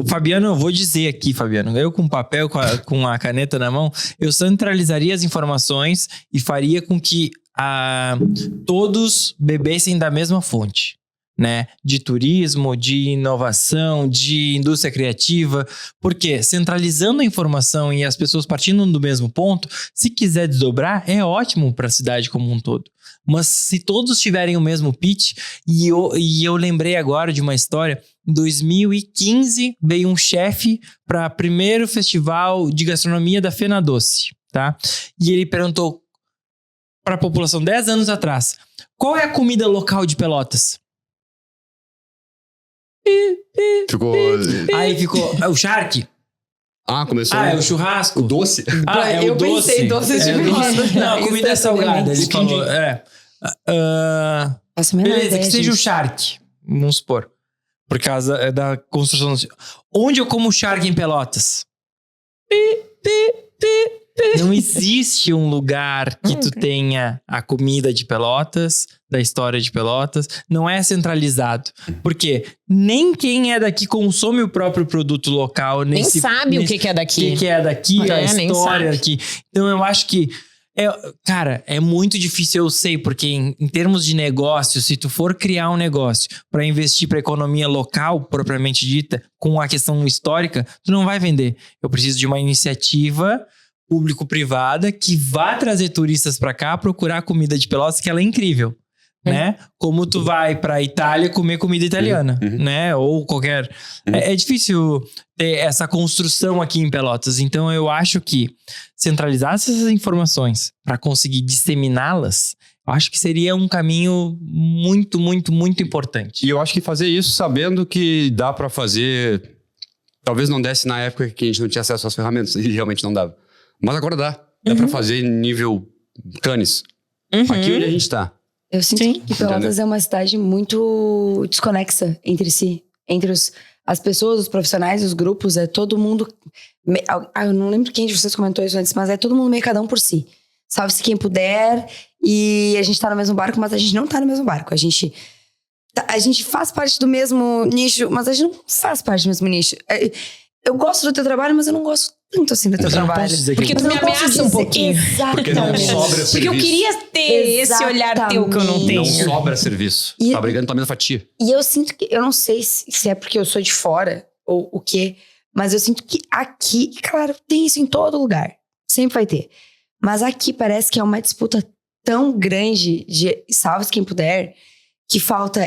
Fabiano, eu vou dizer aqui, Fabiano, eu com papel, com a caneta na mão, eu centralizaria as informações e faria com que todos bebessem da mesma fonte, né? De turismo, de inovação, de indústria criativa. Porque centralizando a informação e as pessoas partindo do mesmo ponto, se quiser desdobrar, é ótimo para a cidade como um todo. Mas se todos tiverem o mesmo pitch, e eu lembrei agora de uma história, em 2015 veio um chefe para o primeiro festival de gastronomia da Fena Doce, tá? E ele perguntou para a população 10 anos atrás, qual é a comida local de Pelotas? Aí ficou, o charque? Começou. É o churrasco? O doce? É o doce. Pensei doces de Pelotas. Não, a comida é salgada. Ele falou, beleza, que seja o charque, vamos supor. Por causa da construção. Onde eu como charque em Pelotas? Não existe um lugar que tu tenha a comida de Pelotas, da história de Pelotas. Não é centralizado. Porque nem quem é daqui consome o próprio produto local. Nem sabe o que é daqui. O que é daqui, a história daqui. Então eu acho que Cara, é muito difícil, eu sei, porque em termos de negócio, se tu for criar um negócio para investir para economia local, propriamente dita, com a questão histórica, tu não vai vender. Eu preciso de uma iniciativa público-privada que vá trazer turistas para cá, procurar comida de Pelotas, que ela é incrível. Né? Como tu vai pra Itália comer comida italiana, né? Ou qualquer... É difícil ter essa construção aqui em Pelotas. Então, eu acho que centralizar essas informações para conseguir disseminá-las, eu acho que seria um caminho muito, muito, muito importante. E eu acho que fazer isso sabendo que dá pra fazer... Talvez não desse na época que a gente não tinha acesso às ferramentas, e realmente não dava. Mas agora dá. Dá pra fazer em nível Cannes. Aqui onde a gente tá. Eu sinto que Pelotas é uma cidade muito desconexa entre si. Entre as pessoas, os profissionais, os grupos. É todo mundo... Eu não lembro quem de vocês comentou isso antes, mas é todo mundo meio cada um por si. Salve-se quem puder. E a gente tá no mesmo barco, mas a gente não tá no mesmo barco. A gente faz parte do mesmo nicho, mas a gente não faz parte do mesmo nicho. Eu gosto do teu trabalho, mas eu não gosto tanto assim do teu trabalho. Porque tu me ameaça um pouquinho. Porque não sobra serviço. Porque eu queria ter esse olhar teu que eu não tenho. Não sobra serviço. Tá brigando pela mesma fatia. E eu sinto que... Eu não sei se é porque eu sou de fora ou o quê, mas eu sinto que aqui... Claro, tem isso em todo lugar. Sempre vai ter. Mas aqui parece que é uma disputa tão grande de salve quem puder... que falta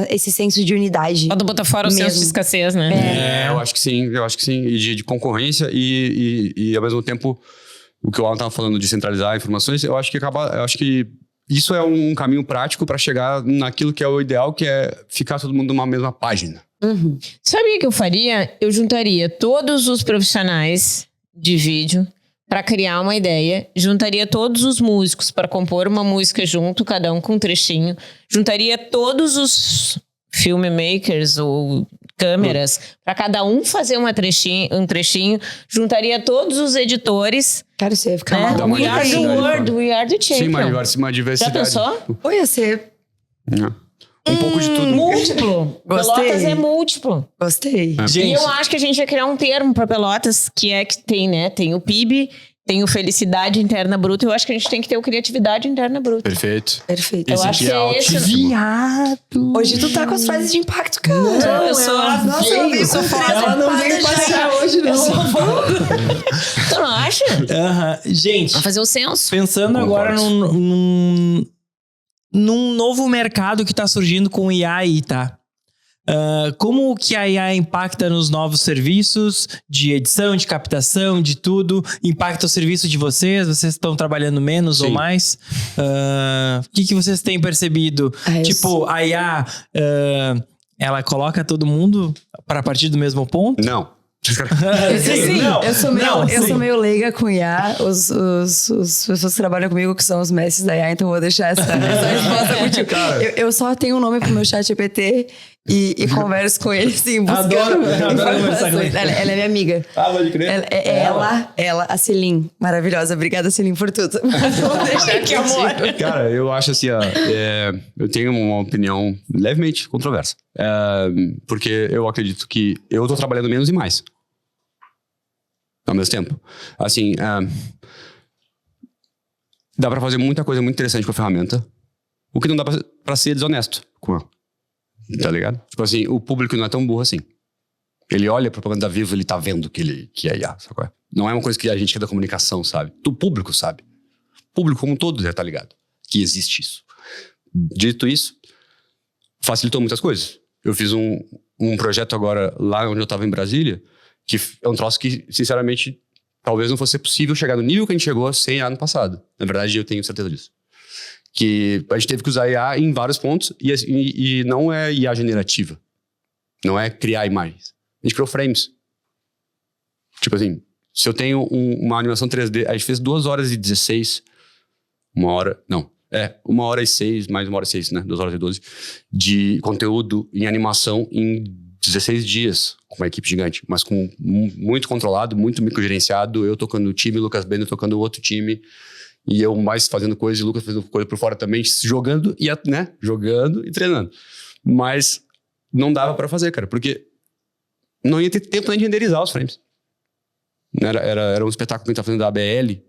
esse senso de unidade. Pode botar fora o senso de escassez, né? Eu acho que sim. E de concorrência e ao mesmo tempo, o que o Alan estava falando de centralizar informações, eu acho que isso é um caminho prático para chegar naquilo que é o ideal, que é ficar todo mundo numa mesma página. Sabe o que eu faria? Eu juntaria todos os profissionais de vídeo para criar uma ideia, juntaria todos os músicos para compor uma música junto, cada um com um trechinho, juntaria todos os filmmakers ou câmeras para cada um fazer um trechinho, juntaria todos os editores. Cara, isso ia ficar né? maluco. We are the world, we are the champion. Sim, uma diversidade. Já pensou? Ou ia ser... Um pouco de tudo. Múltiplo. Gostei. Pelotas é múltiplo. Gostei. Gente, E eu acho que a gente vai criar um termo para Pelotas, que tem, né? Tem o PIB, tem o Felicidade Interna Bruta. Eu acho que a gente tem que ter o Criatividade Interna Bruta. Perfeito. Perfeito. Eu acho que é esse... Viado! Hoje tu tá com as frases de impacto, cara. Não, eu sou... Nossa, ela veio com Ela não veio passear hoje, não. Tu não acha? Gente, Vamos fazer o censo. pensando agora num novo mercado que tá surgindo com o IA aí, tá? Como que a IA impacta nos novos serviços de edição, de captação, de tudo? Impacta o serviço de vocês? Vocês estão trabalhando menos ou mais? O que vocês têm percebido? Tipo, a IA, ela coloca todo mundo para partir do mesmo ponto? Não. Sim, Não, eu sou meio leiga com IA. As pessoas que trabalham comigo que são os mestres da IA, então eu vou deixar essa resposta contigo. Eu só tenho um nome pro meu chat GPT e converso com ele, assim, buscando adoro conversar com ele. Ela é minha amiga. Pode crer. Ela, a Celine. Maravilhosa. Obrigada, Celine, por tudo. Vou deixar Que amor. Cara, eu acho assim, eu tenho uma opinião levemente controversa. Porque eu acredito que eu tô trabalhando menos e mais. Ao mesmo tempo. Assim, dá pra fazer muita coisa muito interessante com a ferramenta. O que não dá pra ser desonesto com ela. Tá ligado? Tipo assim, o público não é tão burro assim. Ele olha a propaganda da Vivo, ele tá vendo que é IA, sabe qual é? Não é uma coisa que a gente que é da comunicação sabe. O público sabe. O público como um todo já tá ligado que existe isso. Dito isso, facilitou muitas coisas. Eu fiz um projeto agora lá onde eu tava em Brasília, que é um troço que, sinceramente, talvez não fosse possível chegar no nível que a gente chegou sem IA no passado. Na verdade, eu tenho certeza disso. Que a gente teve que usar IA em vários pontos e não é IA generativa. Não é criar imagens. A gente criou frames. Tipo assim, se eu tenho uma animação 3D, a gente fez 2h16, 1h06, mais 1h06, né? 2h12, de conteúdo em animação em 16 dias, com uma equipe gigante, mas com muito controlado, muito microgerenciado, eu tocando o time, Lucas Bento tocando o outro time, e eu mais fazendo coisa, e Lucas fazendo coisa por fora também, jogando e treinando. Mas não dava pra fazer, cara, porque não ia ter tempo nem de renderizar os frames. Era um espetáculo que a gente tá fazendo da ABL,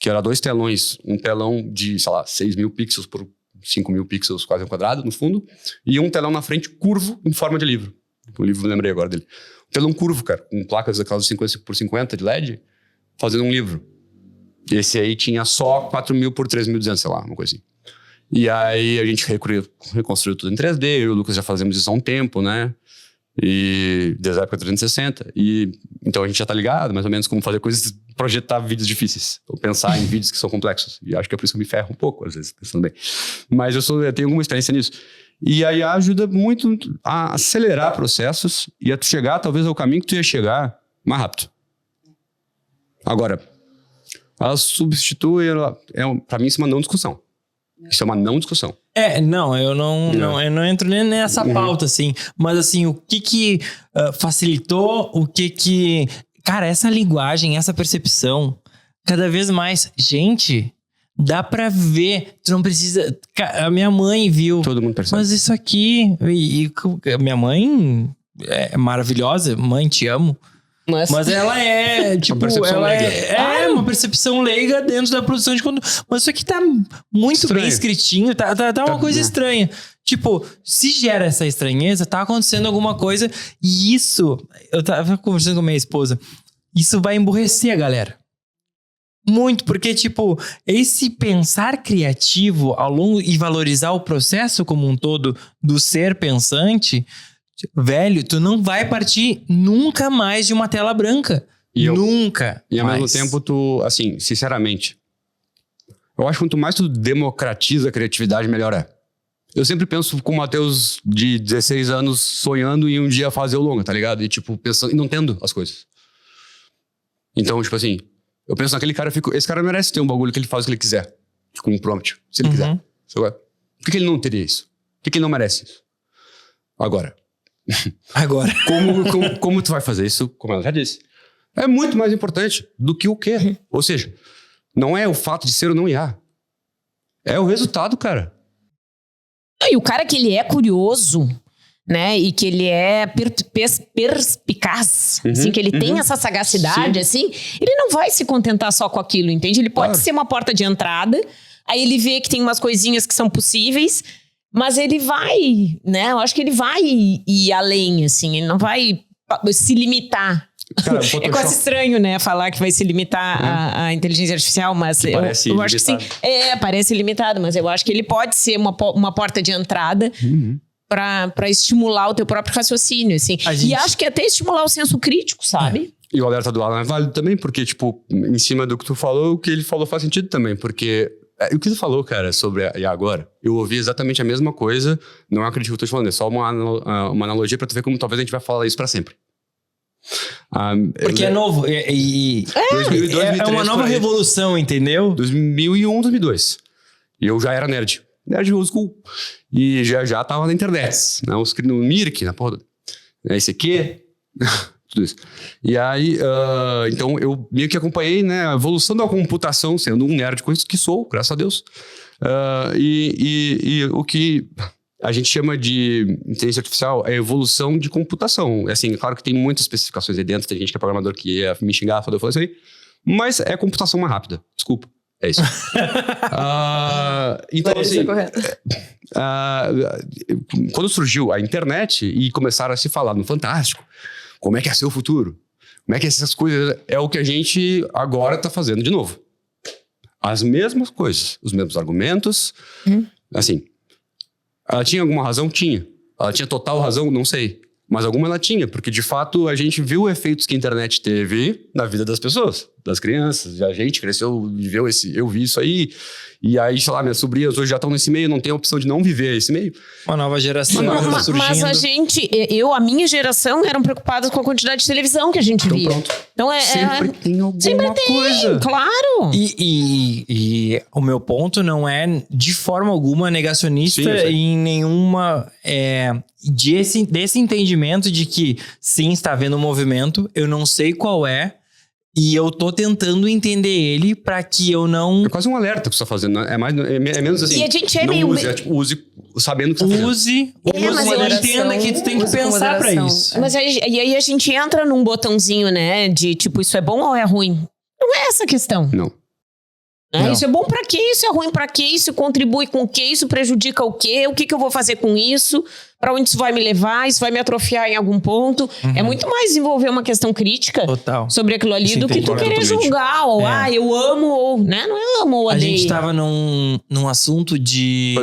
que era 2 telões, um telão de, sei lá, 6.000 pixels por 5.000 pixels, quase um quadrado, no fundo, e um telão na frente curvo, em forma de livro. O livro, eu lembrei agora dele. Um telão curvo, cara, com placas daquelas de 50 por 50 de LED, fazendo um livro. Esse aí tinha só 4.000 por 3.200, sei lá, uma coisa assim. E aí a gente reconstruiu tudo em 3D, eu e o Lucas já fazemos isso há um tempo, né? E desde a época 360. E então a gente já tá ligado, mais ou menos, como fazer coisas, projetar vídeos difíceis, ou pensar em vídeos que são complexos. E acho que é por isso que eu me ferro um pouco, às vezes, pensando bem. Mas eu tenho alguma experiência nisso. E aí ajuda muito a acelerar processos e a tu chegar, talvez, ao caminho que tu ia chegar mais rápido. Agora, ela substitui, pra mim, isso é uma não discussão. Isso é uma não discussão. Eu não entro nem nessa pauta, assim. Mas, assim, o que facilitou, Cara, essa linguagem, essa percepção, cada vez mais... Gente, dá pra ver. Tu não precisa... A minha mãe viu. Todo mundo percebe. Mas isso aqui... a minha mãe é maravilhosa. Mãe, te amo. Mas ela é, tipo, uma percepção leiga dentro da produção de conteúdo. Mas isso aqui tá muito estranho. Bem escritinho, tá uma coisa estranha. Tipo, se gera essa estranheza, tá acontecendo alguma coisa. E isso, eu tava conversando com minha esposa, isso vai emburrecer a galera. Muito, porque, tipo, esse pensar criativo ao longo e valorizar o processo como um todo do ser pensante... Velho, tu não vai partir nunca mais de uma tela branca. Nunca. E ao mesmo tempo, tu, assim, sinceramente, eu acho que quanto mais tu democratiza a criatividade, melhor é. Eu sempre penso com o Matheus de 16 anos sonhando em um dia fazer o longa, tá ligado? E tipo, pensando e não tendo as coisas. Então, tipo assim, eu penso naquele cara, esse cara merece ter um bagulho que ele faz o que ele quiser. Com um prompt, se ele quiser. Por que ele não teria isso? Por que ele não merece isso? Agora, como tu vai fazer isso, como ela já disse, é muito mais importante do que o quê. Ou seja, não é o fato de ser ou não IA. É o resultado, cara. E o cara que ele é curioso, né? E que ele é perspicaz, assim, que ele tem essa sagacidade, assim, ele não vai se contentar só com aquilo, entende? Ele pode ser uma porta de entrada, aí ele vê que tem umas coisinhas que são possíveis, mas ele vai, né? Eu acho que ele vai ir além, assim. Ele não vai se limitar. Cara, é quase estranho, né? Falar que vai se limitar à inteligência artificial, mas eu acho que sim. Parece limitado, mas eu acho que ele pode ser uma porta de entrada para estimular o teu próprio raciocínio, assim. E acho que até estimular o senso crítico, sabe? E o alerta do Alan é válido também, porque, tipo, em cima do que tu falou, o que ele falou faz sentido também, porque... O que tu falou, cara, sobre a IA agora, eu ouvi exatamente a mesma coisa, não acredito que eu tô te falando, é só uma analogia pra tu ver como talvez a gente vai falar isso pra sempre. Porque é novo, 2002, é uma nova revolução, entendeu? 2001, 2002. E eu já era nerd old school, e já tava na internet, né? No Mirk, na porra, esse aqui... Tudo isso. E aí, então eu meio que acompanhei, né, a evolução da computação, sendo um nerd que sou, graças a Deus. E o que a gente chama de inteligência artificial é evolução de computação. Assim, claro que tem muitas especificações aí dentro, tem gente que é programador que ia me xingar, eu falei isso aí, mas é computação mais rápida. Desculpa, é isso. Então, assim, quando surgiu a internet e começaram a se falar no Fantástico, como é que é ser o futuro? Como é que essas coisas... É o que a gente agora está fazendo de novo. As mesmas coisas. Os mesmos argumentos. Assim, ela tinha alguma razão? Tinha. Ela tinha total razão? Não sei. Mas alguma ela tinha. Porque, de fato, a gente viu efeitos que a internet teve na vida das pessoas. Das crianças. A gente cresceu, viveu eu vi isso aí. E aí, sei lá, minhas sobrinhas hoje já estão nesse meio, não tem a opção de não viver esse meio. Uma nova geração surgindo. Mas a minha geração eram preocupadas com a quantidade de televisão que a gente via. Pronto. Então sempre tem alguma coisa. Claro. E o meu ponto não é de forma alguma negacionista em nenhuma... desse entendimento de que sim, está havendo um movimento, eu não sei qual é, e eu tô tentando entender ele pra que eu não... É quase um alerta que você tá fazendo, né? É menos assim... E a gente não meio... use, use sabendo o que você tá fazendo. Mas entenda que tu tem que pensar pra isso. Mas aí a gente entra num botãozinho, né? De tipo, isso é bom ou é ruim? Não é essa a questão. Não. Isso é bom pra quê? Isso é ruim pra quê? Isso contribui com o quê? Isso prejudica o quê? O que eu vou fazer com isso? Pra onde isso vai me levar? Isso vai me atrofiar em algum ponto? É muito mais desenvolver uma questão crítica sobre aquilo ali do que tu querer julgar. Ou, eu amo, ou, né? Não é amo ou odeio. A gente tava num assunto de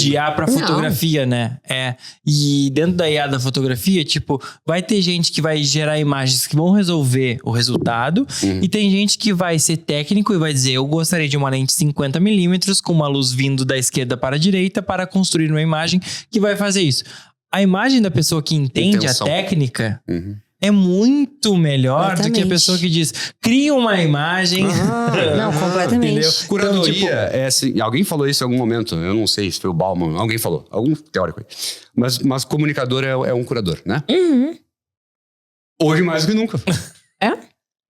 IA pra fotografia, né? E dentro da IA da fotografia, tipo, vai ter gente que vai gerar imagens que vão resolver o resultado. E tem gente que vai ser técnico e vai dizer, eu gostaria de uma lente 50mm com uma luz vindo da esquerda para a direita para construir uma imagem que vai fazer isso. A imagem da pessoa que entende a técnica é muito melhor do que a pessoa que diz, cria uma imagem. Não, completamente. Entendeu? Curadoria então, é assim, alguém falou isso em algum momento, eu não sei se foi o Bauman, alguém falou, algum teórico aí. Mas comunicador é um curador, né? Hoje mais do que nunca.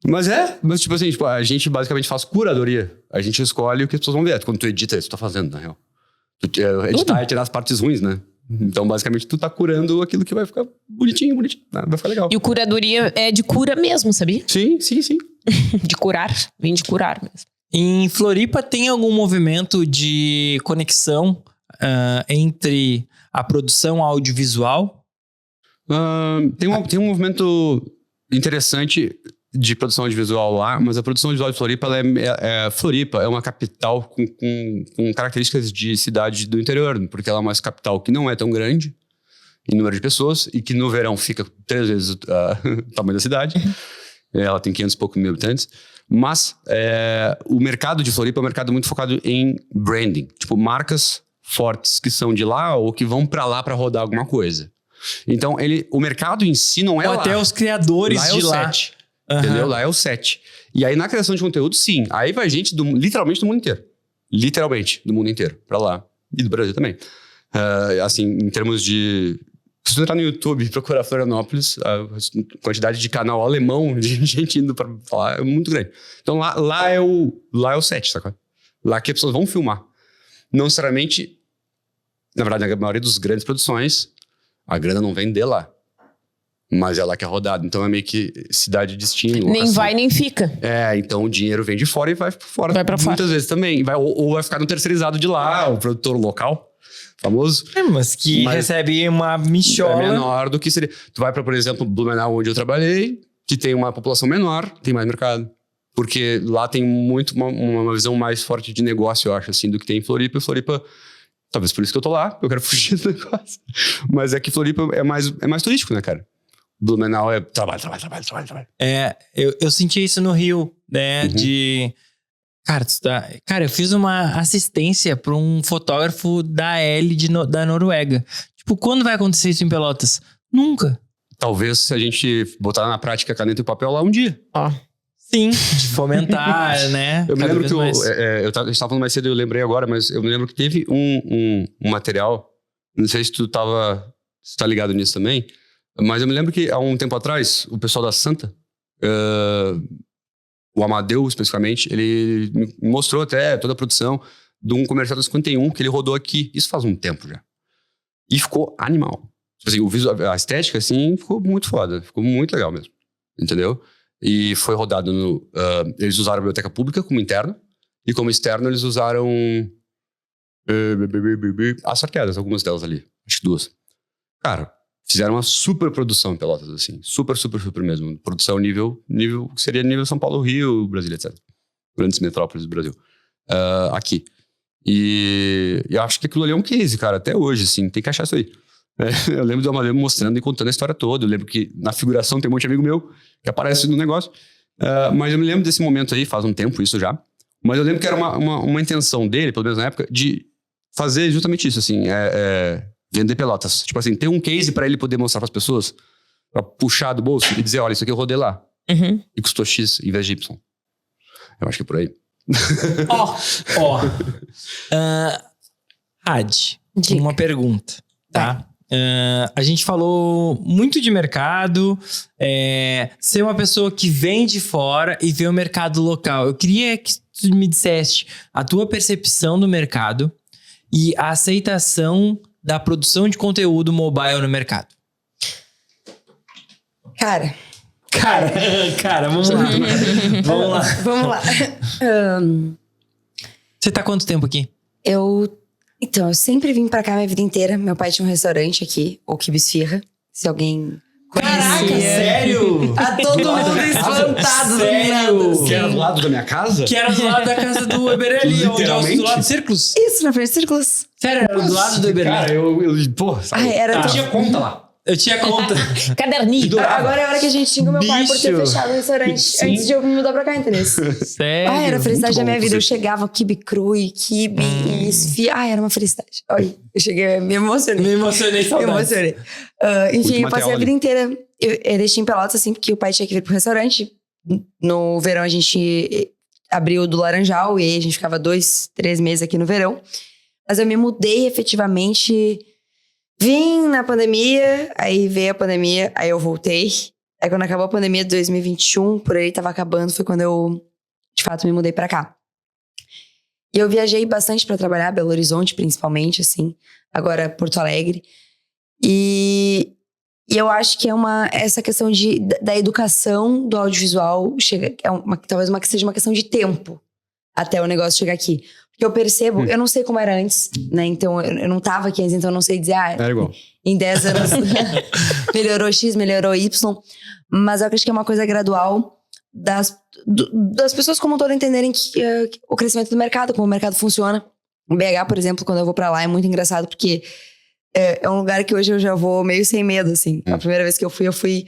Mas tipo assim, a gente basicamente faz curadoria. A gente escolhe o que as pessoas vão ver. Quando tu edita isso, tu tá fazendo, na real. Editar é tirar as partes ruins, né? Então, basicamente, tu tá curando aquilo que vai ficar bonitinho, né? Vai ficar legal. E o curadoria é de cura mesmo, sabia? Sim. De curar, vem de curar mesmo. Em Floripa tem algum movimento de conexão entre a produção audiovisual? Tem um movimento interessante de produção audiovisual lá, mas a produção audiovisual de Floripa, Floripa é uma capital com características de cidade do interior, porque ela é uma capital que não é tão grande em número de pessoas e que no verão fica 3 vezes o tamanho da cidade. Ela tem 500 e pouco mil habitantes. Mas o mercado de Floripa é um mercado muito focado em branding. Tipo, marcas fortes que são de lá ou que vão pra lá pra rodar alguma coisa. Então, o mercado em si não é ou lá. Até os criadores lá de lá. Entendeu? Lá é o set. E aí, na criação de conteúdo, sim. Aí vai gente literalmente do mundo inteiro. Literalmente, do mundo inteiro. Pra lá. E do Brasil também. Assim, em termos de... Se você entrar no YouTube e procurar Florianópolis, a quantidade de canal alemão, de gente indo pra falar, é muito grande. Então, lá é o set, sacou? Lá que as pessoas vão filmar. Não necessariamente... Na verdade, a maioria das grandes produções, a grana não vem de lá. Mas é lá que é rodado. Então é meio que cidade de destino. Nem vai, nem fica. Então o dinheiro vem de fora e vai pra fora. Vai pra fora. Muitas vezes também. Ou vai ficar no terceirizado de lá, o produtor local, famoso. Mas recebe uma michola. É menor do que seria. Tu vai pra, por exemplo, Blumenau, onde eu trabalhei, que tem uma população menor, tem mais mercado. Porque lá tem muito uma visão mais forte de negócio, eu acho, assim, do que tem em Floripa. Floripa, talvez por isso que eu tô lá, eu quero fugir do negócio. Mas é que Floripa é mais turístico, né, cara? Blumenau é trabalho. Eu senti isso no Rio, né? Cara, eu fiz uma assistência para um fotógrafo da L da Noruega. Tipo, quando vai acontecer isso em Pelotas? Nunca. Talvez se a gente botar na prática caneta e papel lá um dia. Sim, de fomentar, né? Eu me lembro que a gente tava falando mais cedo, eu lembrei agora, mas eu me lembro que teve um material, não sei se tu tá ligado nisso também, mas eu me lembro que há um tempo atrás, o pessoal da Santa, o Amadeu especificamente, ele me mostrou até toda a produção de um comercial da 51 que ele rodou aqui, isso faz um tempo já. E ficou animal. Tipo assim, o visual, a estética, assim, ficou muito foda, ficou muito legal mesmo, entendeu? E foi rodado eles usaram a biblioteca pública como interno, e como externo eles usaram as arqueadas, algumas delas ali, acho que 2. Cara, fizeram uma super produção em Pelotas, assim. Super, super, super mesmo. Produção nível que seria nível São Paulo, Rio, Brasília, etc. Grandes metrópoles do Brasil. Aqui. E eu acho que aquilo ali é um case, cara, até hoje, assim. Tem que achar isso aí. Eu lembro do Amadeu mostrando e contando a história toda. Eu lembro que na figuração tem um monte de amigo meu que aparece no negócio. Mas eu me lembro desse momento aí, faz um tempo isso já. Mas eu lembro que era uma intenção dele, pelo menos na época, de fazer justamente isso, assim. Vender Pelotas. Tipo assim, ter um case pra ele poder mostrar pras pessoas, pra puxar do bolso e dizer, olha, isso aqui eu rodei lá. E custou X em vez de Y. Eu acho que é por aí. Ad, uma pergunta, tá? A gente falou muito de mercado, ser uma pessoa que vem de fora e vê o mercado local. Eu queria que tu me dissesse a tua percepção do mercado e a aceitação da produção de conteúdo mobile no mercado. Cara, vamos lá. Vamos lá. Você tá há quanto tempo aqui? Então, eu sempre vim pra cá minha vida inteira. Meu pai tinha um restaurante aqui, o Kibisfirra. Se alguém conhecia. sério? Tá todo mundo espantado do nada. Que era do lado da minha casa? Que era do lado da casa do Ebereli, onde é do lado do Círculos. Isso, na frente do Círculos. Sério, era do lado do Ebereli. Cara, pô, sabe? Ai, era tão... tinha conta lá. Eu tinha conta. Caderninho. Agora é a hora que a gente xinga o meu pai por ter Bicho. fechado o restaurante Sim. antes de eu me mudar pra cá, entendeu? Sério? Era a felicidade da minha bom, vida. Eu você. chegava, quibe cru e quibe e esfia. Era uma felicidade. Olha, eu cheguei, me emocionei. Me emocionei, Me saudades. emocionei. Enfim, eu passei a material vida inteira. Eu Erechim em Pelotas, assim, porque o pai tinha que vir pro restaurante. No verão a gente abriu do Laranjal e aí a gente ficava 2-3 meses aqui no verão. Mas eu me mudei efetivamente. Vim na pandemia, aí veio a pandemia, aí eu voltei. Aí quando acabou a pandemia de 2021, por aí tava acabando, foi quando eu, de fato, me mudei pra cá. E eu viajei bastante pra trabalhar, Belo Horizonte principalmente, assim. Agora Porto Alegre. E eu acho que essa questão da educação do audiovisual talvez seja uma questão de tempo até o negócio chegar aqui. Porque eu percebo, eu não sei como era antes, né? Então, eu não tava aqui antes, então eu não sei dizer, Era igual. em 10 anos melhorou X, melhorou Y. Mas eu acho que é uma coisa gradual das pessoas como um todo entenderem que o crescimento do mercado, como o mercado funciona. O BH, por exemplo, quando eu vou pra lá, é muito engraçado, porque é um lugar que hoje eu já vou meio sem medo, assim. A primeira vez que eu fui...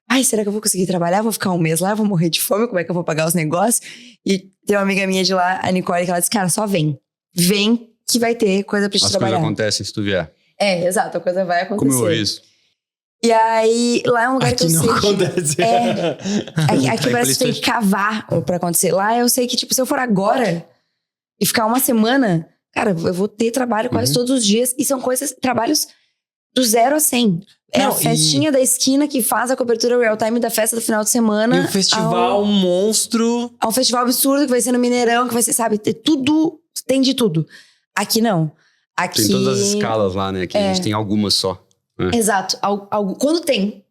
Ai, será que eu vou conseguir trabalhar? Vou ficar um mês lá, vou morrer de fome, como é que eu vou pagar os negócios? E tem uma amiga minha de lá, a Nicole, que ela disse, cara, só vem. Vem que vai ter coisa pra te trabalhar. As coisas acontecem se tu vier. Exato, a coisa vai acontecer. Como eu ouvi isso. E aí, lá é um lugar que eu sei que... acontece. Aqui parece que tem que cavar pra acontecer. Lá eu sei que, tipo, se eu for agora e ficar uma semana, cara, eu vou ter trabalho quase todos os dias. E são trabalhos do 0 a 100. A festinha da esquina que faz a cobertura real time da festa do final de semana. E um festival monstro. É um festival absurdo que vai ser no Mineirão, que vai ser, sabe, tem de tudo. Aqui não. Aqui... Tem todas as escalas lá, né? Aqui a gente tem algumas só. Exato. Quando tem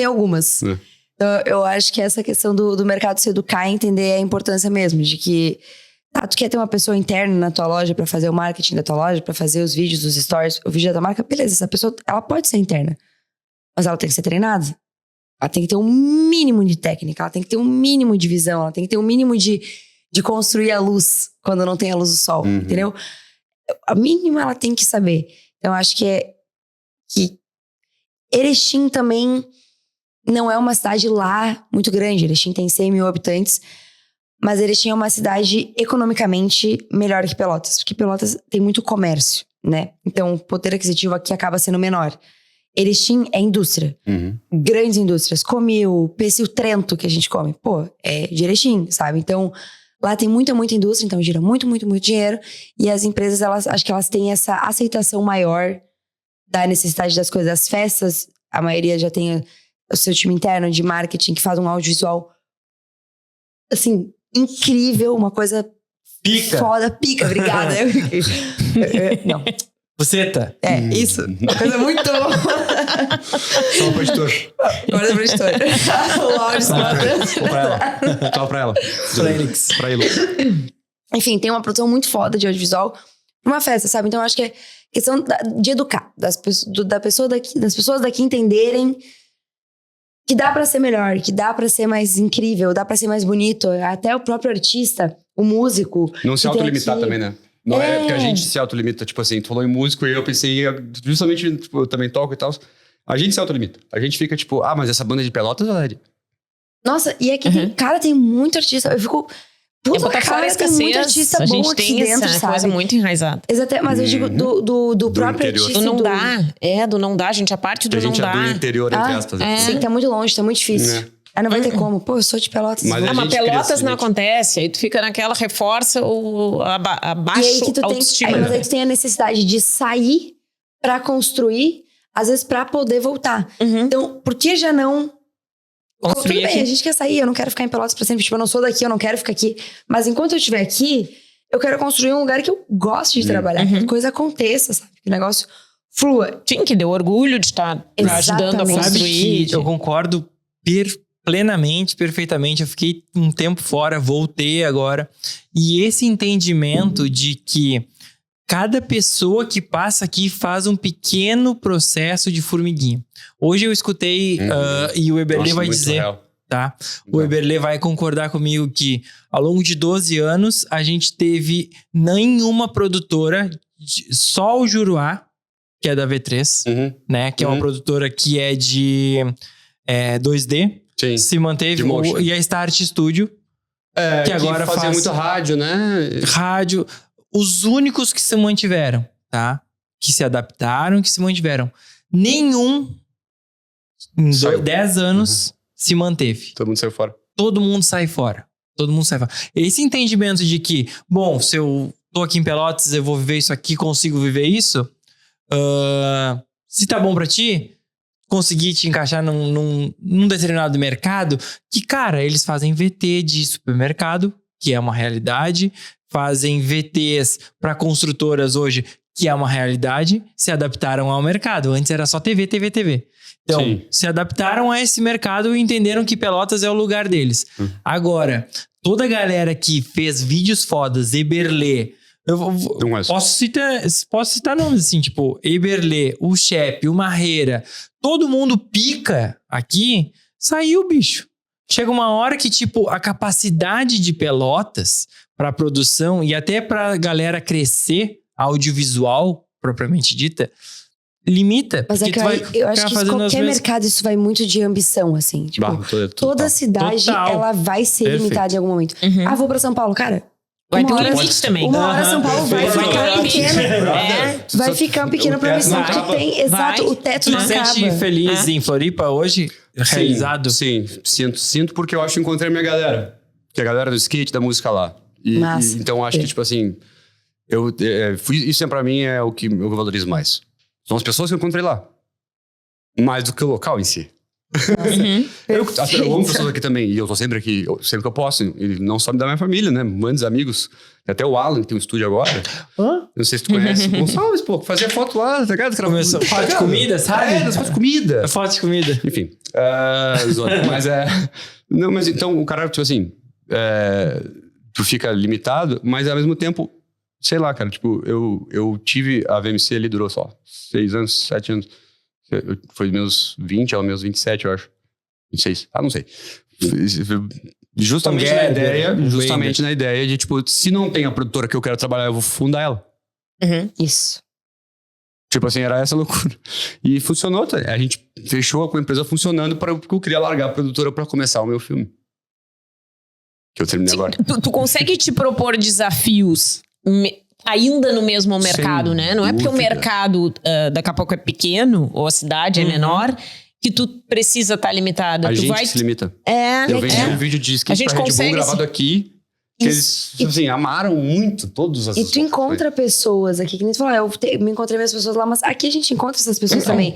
algumas. Então, eu acho que essa questão do mercado se educar e entender a importância mesmo, de que tu quer ter uma pessoa interna na tua loja pra fazer o marketing da tua loja, pra fazer os vídeos, os stories, o vídeo da tua marca, beleza, essa pessoa, ela pode ser interna, mas ela tem que ser treinada. Ela tem que ter um mínimo de técnica, ela tem que ter um mínimo de visão, ela tem que ter um mínimo de construir a luz quando não tem a luz do sol, entendeu? A mínima ela tem que saber. Então, eu acho que Erechim também não é uma cidade lá muito grande. Erechim tem 100 mil habitantes, mas Erechim é uma cidade economicamente melhor que Pelotas, porque Pelotas tem muito comércio, né? Então, o poder aquisitivo aqui acaba sendo menor. Erechim é indústria. Grandes indústrias. Comil, Pecil, Trento, que a gente come. Pô, é de Erechim, sabe? Então, lá tem muita indústria, então gira muito dinheiro. E as empresas, acho que elas têm essa aceitação maior da necessidade das coisas. As festas, a maioria já tem o seu time interno de marketing que faz um audiovisual, assim, incrível. Uma coisa Pica. foda. Pica, obrigada. Não. Buceta. Isso. Uma coisa muito boa. Só o editor. Agora pro editor. O áudio Só pra ela. Fênix. Pra ele. Enfim, tem uma produção muito foda de audiovisual pra uma festa, sabe? Então, eu acho que é questão de educar. Das pessoas daqui entenderem que dá pra ser melhor, que dá pra ser mais incrível, dá pra ser mais bonito. Até o próprio artista, o músico. Não se autolimitar também, né? Não é porque a gente se autolimita, tipo assim, tu falou em músico e eu pensei, justamente, tipo, eu também toco e tal. A gente se autolimita. A gente fica tipo, mas essa banda é de Pelotas, Valéria? Nossa, e aqui, tem muito artista. Eu fico... Puta, cara, tem muito artista bom aqui tem dentro, essa sabe? coisa muito enraizada. Exato, mas eu digo do próprio interior. artista. Do não dá, gente. A parte do A gente não é dá. do interior, entre aspas. Sim, tá muito longe, tá muito difícil. Não vai ter como. Pô, eu sou de Pelotas. Mas Mas gente Pelotas cresce, não gente. acontece. Aí tu fica naquela, reforça abaixo E aí que tu autoestima. mas aí tu tem a necessidade de sair pra construir, às vezes pra poder voltar. Então, por que já não... Construir Tudo bem, aqui. a gente quer sair, eu não quero ficar em Pelotas pra sempre. Tipo, eu não sou daqui, eu não quero ficar aqui. Mas enquanto eu estiver aqui, eu quero construir um lugar que eu goste de trabalhar. Que a coisa aconteça, sabe? Que o negócio flua. Sim, que deu orgulho de estar ajudando a Exatamente. Sabe construir. que eu concordo plenamente, perfeitamente. Eu fiquei um tempo fora, voltei agora. E esse entendimento de que cada pessoa que passa aqui faz um pequeno processo de formiguinha. Hoje eu escutei, e o Eberle vai dizer, real. tá? O Eberle vai concordar comigo que ao longo de 12 anos a gente teve nenhuma produtora, só o Juruá, que é da V3, né? Que é uma produtora que é de 2D. Sim. Se manteve. E a Start Studio, que agora fazia faz muito rádio, né? rádio. Os únicos que se mantiveram, tá? Que se adaptaram, que se mantiveram. Nenhum em 10 anos se manteve. Todo mundo saiu fora. Todo mundo sai fora. Todo mundo sai fora. Esse entendimento de que, bom, se eu tô aqui em Pelotas, eu vou viver isso aqui, consigo viver isso. Se tá bom pra ti, conseguir te encaixar num determinado mercado, que, cara, eles fazem VT de supermercado, que é uma realidade, fazem VTs para construtoras hoje, que é uma realidade, se adaptaram ao mercado. Antes era só TV. Então, se adaptaram a esse mercado e entenderam que Pelotas é o lugar deles. Agora, toda a galera que fez vídeos fodas, Eberle, posso citar nomes assim, tipo Eberle, o Shep, o Marreira, todo mundo pica aqui, saiu, bicho. Chega uma hora que, tipo, a capacidade de Pelotas para produção e até pra galera crescer audiovisual, propriamente dita, limita. Mas eu acho que em qualquer mercado isso vai muito de ambição, assim. Tipo, toda cidade, ela vai ser limitada em algum momento. Vou pra São Paulo, cara. Vai ter um limite também. Uma hora São Paulo vai ficar pequena. Vai ficar pequena pra ambição que tem. Exato, o teto não acaba. Você se sente feliz em Floripa hoje? Realizado? Sim, sinto porque eu acho que encontrei a minha galera. Que é a galera do skate, da música lá. Então acho que, tipo assim, isso pra mim é o que eu valorizo mais. São as pessoas que eu encontrei lá. Mais do que o local em si. Eu amo pessoas aqui também. E eu tô sempre aqui, sempre que eu posso. E não só da minha família, né? Muitos amigos. Até o Alan, que tem um estúdio agora. Não sei se tu conhece. Gonçalves, pô, fazia foto lá, tá ligado? Começou foto de comida, sabe? Foto de comida. Foto de comida. Enfim. Mas não, mas então o cara, tipo assim, tu fica limitado, mas ao mesmo tempo, sei lá, cara, tipo, eu tive a VMC ali, durou só 6 anos, 7 anos. Foi meus 20 aos meus 27, eu acho. 26. Não sei. Justamente na ideia de, tipo, se não tem a produtora que eu quero trabalhar, eu vou fundar ela. Isso. Tipo assim, era essa loucura. E funcionou, tá? A gente fechou com a empresa funcionando porque eu queria largar a produtora pra começar o meu filme. Que eu terminei agora. Tu consegue te propor desafios ainda no mesmo mercado, né? Não é porque o mercado daqui a pouco é pequeno ou a cidade é menor que tu precisa estar limitada. A gente se limita. Eu vendi um vídeo de skate pra Red Bull gravado aqui. Que eles, assim, amaram muito todas as... E tu encontra pessoas aqui, que nem tu falou, eu me encontrei minhas pessoas lá, mas aqui a gente encontra essas pessoas também.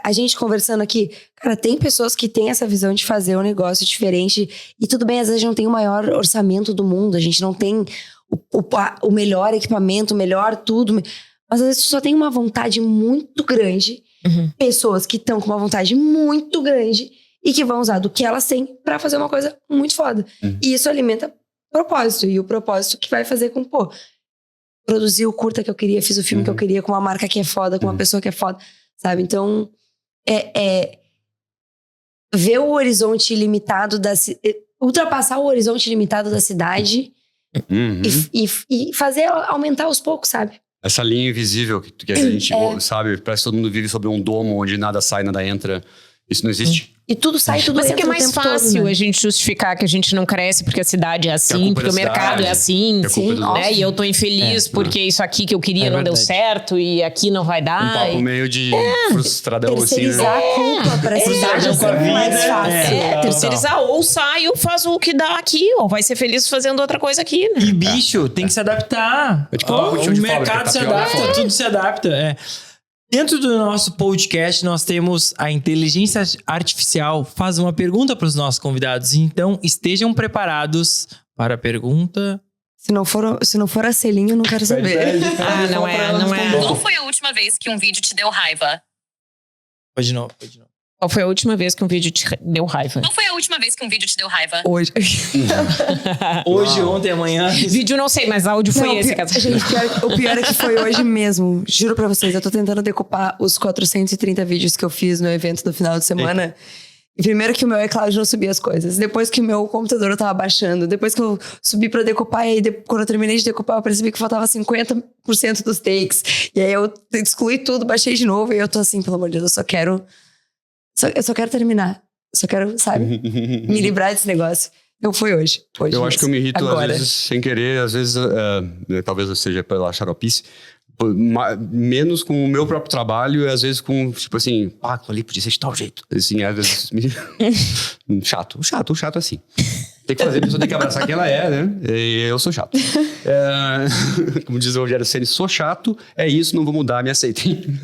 A gente conversando aqui, cara, tem pessoas que têm essa visão de fazer um negócio diferente. E tudo bem, às vezes a gente não tem o maior orçamento do mundo, a gente não tem o melhor equipamento, o melhor tudo. Mas às vezes tu só tem uma vontade muito grande. Pessoas que estão com uma vontade muito grande e que vão usar do que elas têm pra fazer uma coisa muito foda. E isso alimenta propósito. E o propósito que vai fazer com, produzir o curta que eu queria, fiz o filme que eu queria, com uma marca que é foda, com uma pessoa que é foda, sabe? Então, ver o horizonte limitado ultrapassar o horizonte limitado da cidade e fazer aumentar aos poucos, sabe? Essa linha invisível que a gente sabe, parece que todo mundo vive sobre um domo onde nada sai, nada entra. Isso não existe. E tudo sai, tudo entra. Mas é que é mais fácil todo, né? A gente justificar que a gente não cresce porque a cidade é assim, porque o mercado é assim, né? E eu tô infeliz porque isso aqui que eu queria não deu certo e aqui não vai dar. Um papo meio de frustradão, terceirizar assim, né? a culpa pra cidade é sempre mais fácil. Terceirizar, ou saio, faz o que dá aqui, ou vai ser feliz fazendo outra coisa aqui, né? E bicho, tem que se adaptar. O mercado se adapta, tudo se adapta, Dentro do nosso podcast, nós temos a inteligência artificial faz uma pergunta para os nossos convidados. Então, estejam preparados para a pergunta. Se não for a selinha, eu não quero saber. Não é. Qual foi a última vez que um vídeo te deu raiva? Pode de novo. Qual foi a última vez que um vídeo te deu raiva? Qual foi a última vez que um vídeo te deu raiva? Hoje. Hoje, ontem, amanhã. Vídeo não sei, mas áudio foi esse. Gente, o pior é que foi hoje mesmo. Juro pra vocês, eu tô tentando decupar os 430 vídeos que eu fiz no evento do final de semana. E primeiro que o meu iCloud não subia as coisas. Depois que o meu computador eu tava baixando. Depois que eu subi pra decupar. E aí, quando eu terminei de decupar, eu percebi que faltava 50% dos takes. E aí eu excluí tudo, baixei de novo. E eu tô assim, pelo amor de Deus, eu só quero terminar. Eu só quero, sabe, me livrar desse negócio. Então foi hoje Eu acho que eu me irrito agora. às vezes sem querer, às vezes talvez seja pela xaropice, menos com o meu próprio trabalho e às vezes com, tipo assim, aquilo ali podia ser de tal jeito. Assim, às vezes chato assim. Tem que fazer, a pessoa tem que abraçar quem ela é, né? E eu sou chato. Como diz o Rogério Ceni, sou chato, é isso, não vou mudar, me aceitem.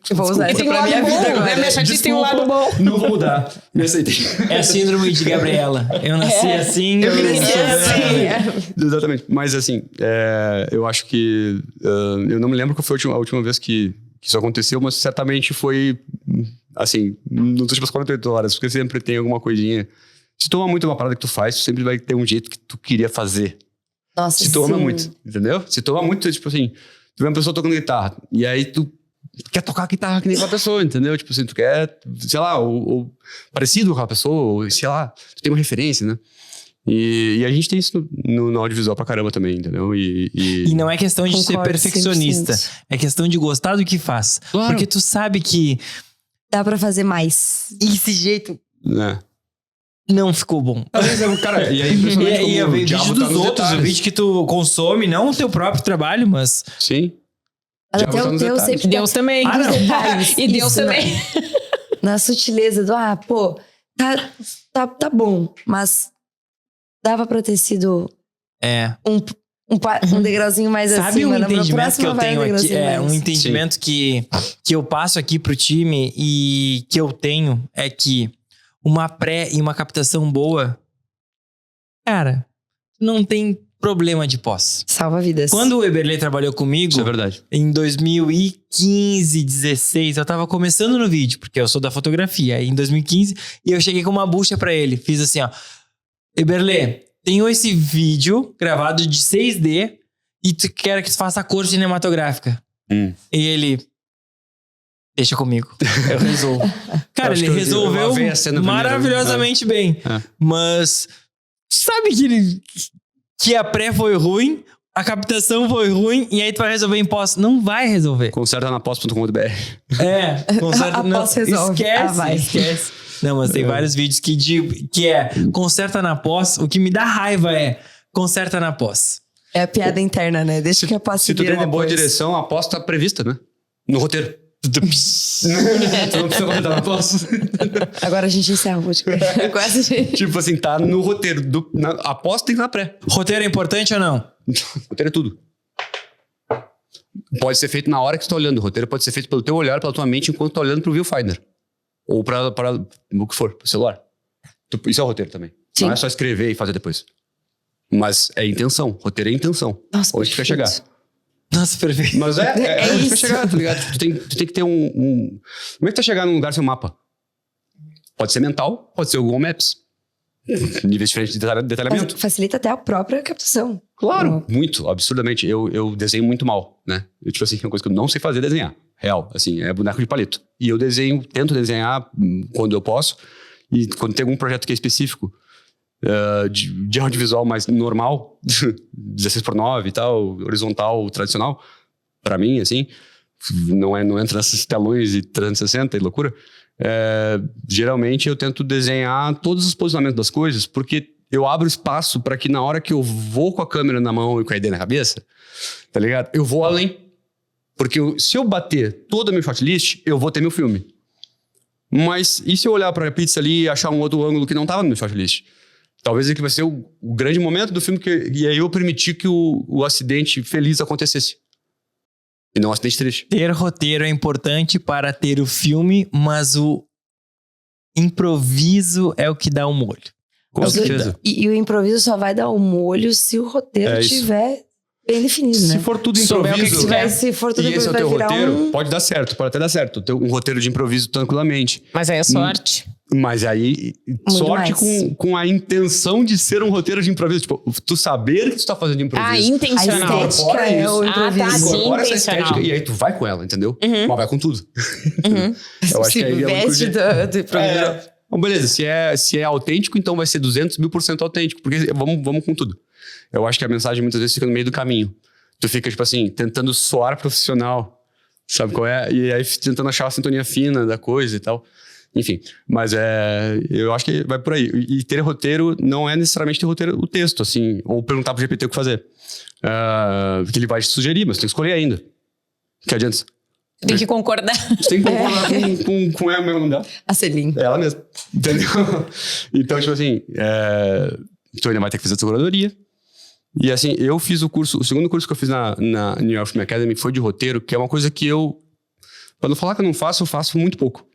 Eu vou usar isso pra minha vida agora. Minha chatice tem um lado bom. Não vou mudar, me aceitem. É a síndrome de Gabriela. Eu nasci assim, Eu cresci sou assim. Exatamente. Mas assim, eu acho que... eu não me lembro qual foi a última vez que isso aconteceu, mas certamente foi, assim, nas últimas 48 horas, porque sempre tem alguma coisinha. Se tu ama muito uma parada que tu faz, tu sempre vai ter um jeito que tu queria fazer. Nossa, Se tu ama sim. muito, entendeu? Se tu ama muito, tipo assim, tu vê uma pessoa tocando guitarra, e aí tu quer tocar guitarra que nem aquela pessoa, entendeu? Tipo assim, tu quer, sei lá, ou parecido com aquela pessoa, ou sei lá, tu tem uma referência, né? E a gente tem isso no audiovisual pra caramba também, entendeu? E não é questão de ser Concordo, perfeccionista. 100%. É questão de gostar do que faz. Claro. Porque tu sabe que Dá pra fazer mais. esse jeito né? não ficou bom. Às vezes, cara, e aí impressionante E como o o diabo vídeo tá dos nos outros, o detalhes. vídeo que tu consome, não o teu próprio trabalho, mas... Sim. Até Diabo tá o nos teu detalhes. sempre Deus também. Ah, não. detalhes. E Deus Isso, também. Na sutileza do, tá bom, mas dava pra ter sido É. um degrauzinho mais Sabe acima. um Na entendimento próxima que eu vai tenho aqui? degrauzinho É, mais. um entendimento que eu passo aqui pro time e que eu tenho é que uma pré e uma captação boa, cara, não tem problema de pós. Salva vidas. Quando o Eberle trabalhou comigo, Isso é verdade. em 2015, 16, eu tava começando no vídeo, porque eu sou da fotografia. Aí em 2015, e eu cheguei com uma bucha pra ele. Fiz assim, ó. Eberle, tenho esse vídeo gravado de 6D e quero que tu faça a cor cinematográfica. Hum. E ele... Deixa comigo. Eu resolvo. Cara, Eu acho ele que eu resolveu lavei a cena primeiro. maravilhosamente bem. É. Mas... Sabe que a pré foi ruim, a captação foi ruim, e aí tu vai resolver em pós. Não vai resolver. Conserta na pós.com.br. É, conserta. A não, pós resolve. esquece, Vai. esquece. Não, mas tem vários vídeos que é conserta na pós. O que me dá raiva é conserta na pós. É a piada interna, né? Deixa que a pós Se tu tem vira uma boa depois. direção, a pós tá prevista, né? No roteiro. Tu não precisa comentar na pós. Agora a gente encerra o podcast. Quase a gente... Tipo assim, tá no roteiro. A pós tem que estar na pré. Roteiro é importante ou não? Roteiro é tudo. Pode ser feito na hora que tu tá olhando. O roteiro pode ser feito pelo teu olhar, pela tua mente, enquanto tu tá olhando pro viewfinder. Ou para o que for, pro celular. Isso é o roteiro também. Sim. Não é só escrever e fazer depois. Mas é intenção. Roteiro é intenção. Nossa, Onde tu quer perfeito. chegar. Nossa, perfeito. Mas é onde tu isso. quer chegar, tá ligado? Tu tem que ter Como é que tu vai chegar num lugar sem um mapa? Pode ser mental, pode ser o Google Maps. Níveis diferentes de detalhamento. Facilita até a própria captação. Claro. Muito, absurdamente. Eu desenho muito mal, né? Tipo assim, é uma coisa que eu não sei fazer, desenhar. Real, assim, é boneco de palito. E eu tento desenhar quando eu posso. E quando tem algum projeto que é específico, de audiovisual mais normal, 16:9 e tal, horizontal, tradicional, pra mim, assim, não entra nesses telões de 360 e loucura. Geralmente eu tento desenhar todos os posicionamentos das coisas, porque eu abro espaço para que na hora que eu vou com a câmera na mão e com a ideia na cabeça, tá ligado? Eu vou além. Porque se eu bater toda a minha shortlist, eu vou ter meu filme. Mas e se eu olhar pra pizza ali e achar um outro ângulo que não tava no meu shortlist? Talvez aqui vai ser o grande momento do filme e aí eu permitir que o acidente feliz acontecesse. E não um acidente triste. Ter roteiro é importante para ter o filme, mas o improviso é o que dá o molho. Com certeza. E o improviso só vai dar o molho se o roteiro É isso. tiver bem definido, Se né? for tudo Souber o que improviso, que tu quer. Se for tudo e esse é o vai teu virar roteiro, pode dar certo, pode até dar certo. Ter um roteiro de improviso tranquilamente. Mas aí é sorte. Mas aí, sorte mais. com a intenção de ser um roteiro de improviso. Tipo, tu saber que tu tá fazendo improviso. Ah, intencional. A estética Incorpora é isso. o Ah, tá, improviso. sim. Incorpora essa intencional. estética e aí tu vai com ela, entendeu? Mas vai com tudo. Eu acho Se que aí é uma veste coisa... do improviso. Bom, beleza, se é autêntico, então vai ser 200.000% autêntico, porque vamos com tudo. Eu acho que a mensagem muitas vezes fica no meio do caminho. Tu fica, tipo assim, tentando soar profissional, sabe qual é? E aí tentando achar a sintonia fina da coisa e tal. Enfim, mas eu acho que vai por aí. E ter roteiro não é necessariamente ter roteiro o texto, assim, ou perguntar pro GPT o que fazer. Porque ele vai te sugerir, mas tu tem que escolher ainda. Que adianta? Tem que concordar. Tu tem que concordar com ela mesmo, não dá? A Celine. É ela mesma, entendeu? Então, tipo assim, tu ainda vai ter que fazer a tua curadoria. E assim, eu fiz o segundo curso que eu fiz na New York Film Academy foi de roteiro, que é uma coisa que pra não falar que eu não faço, eu faço muito pouco.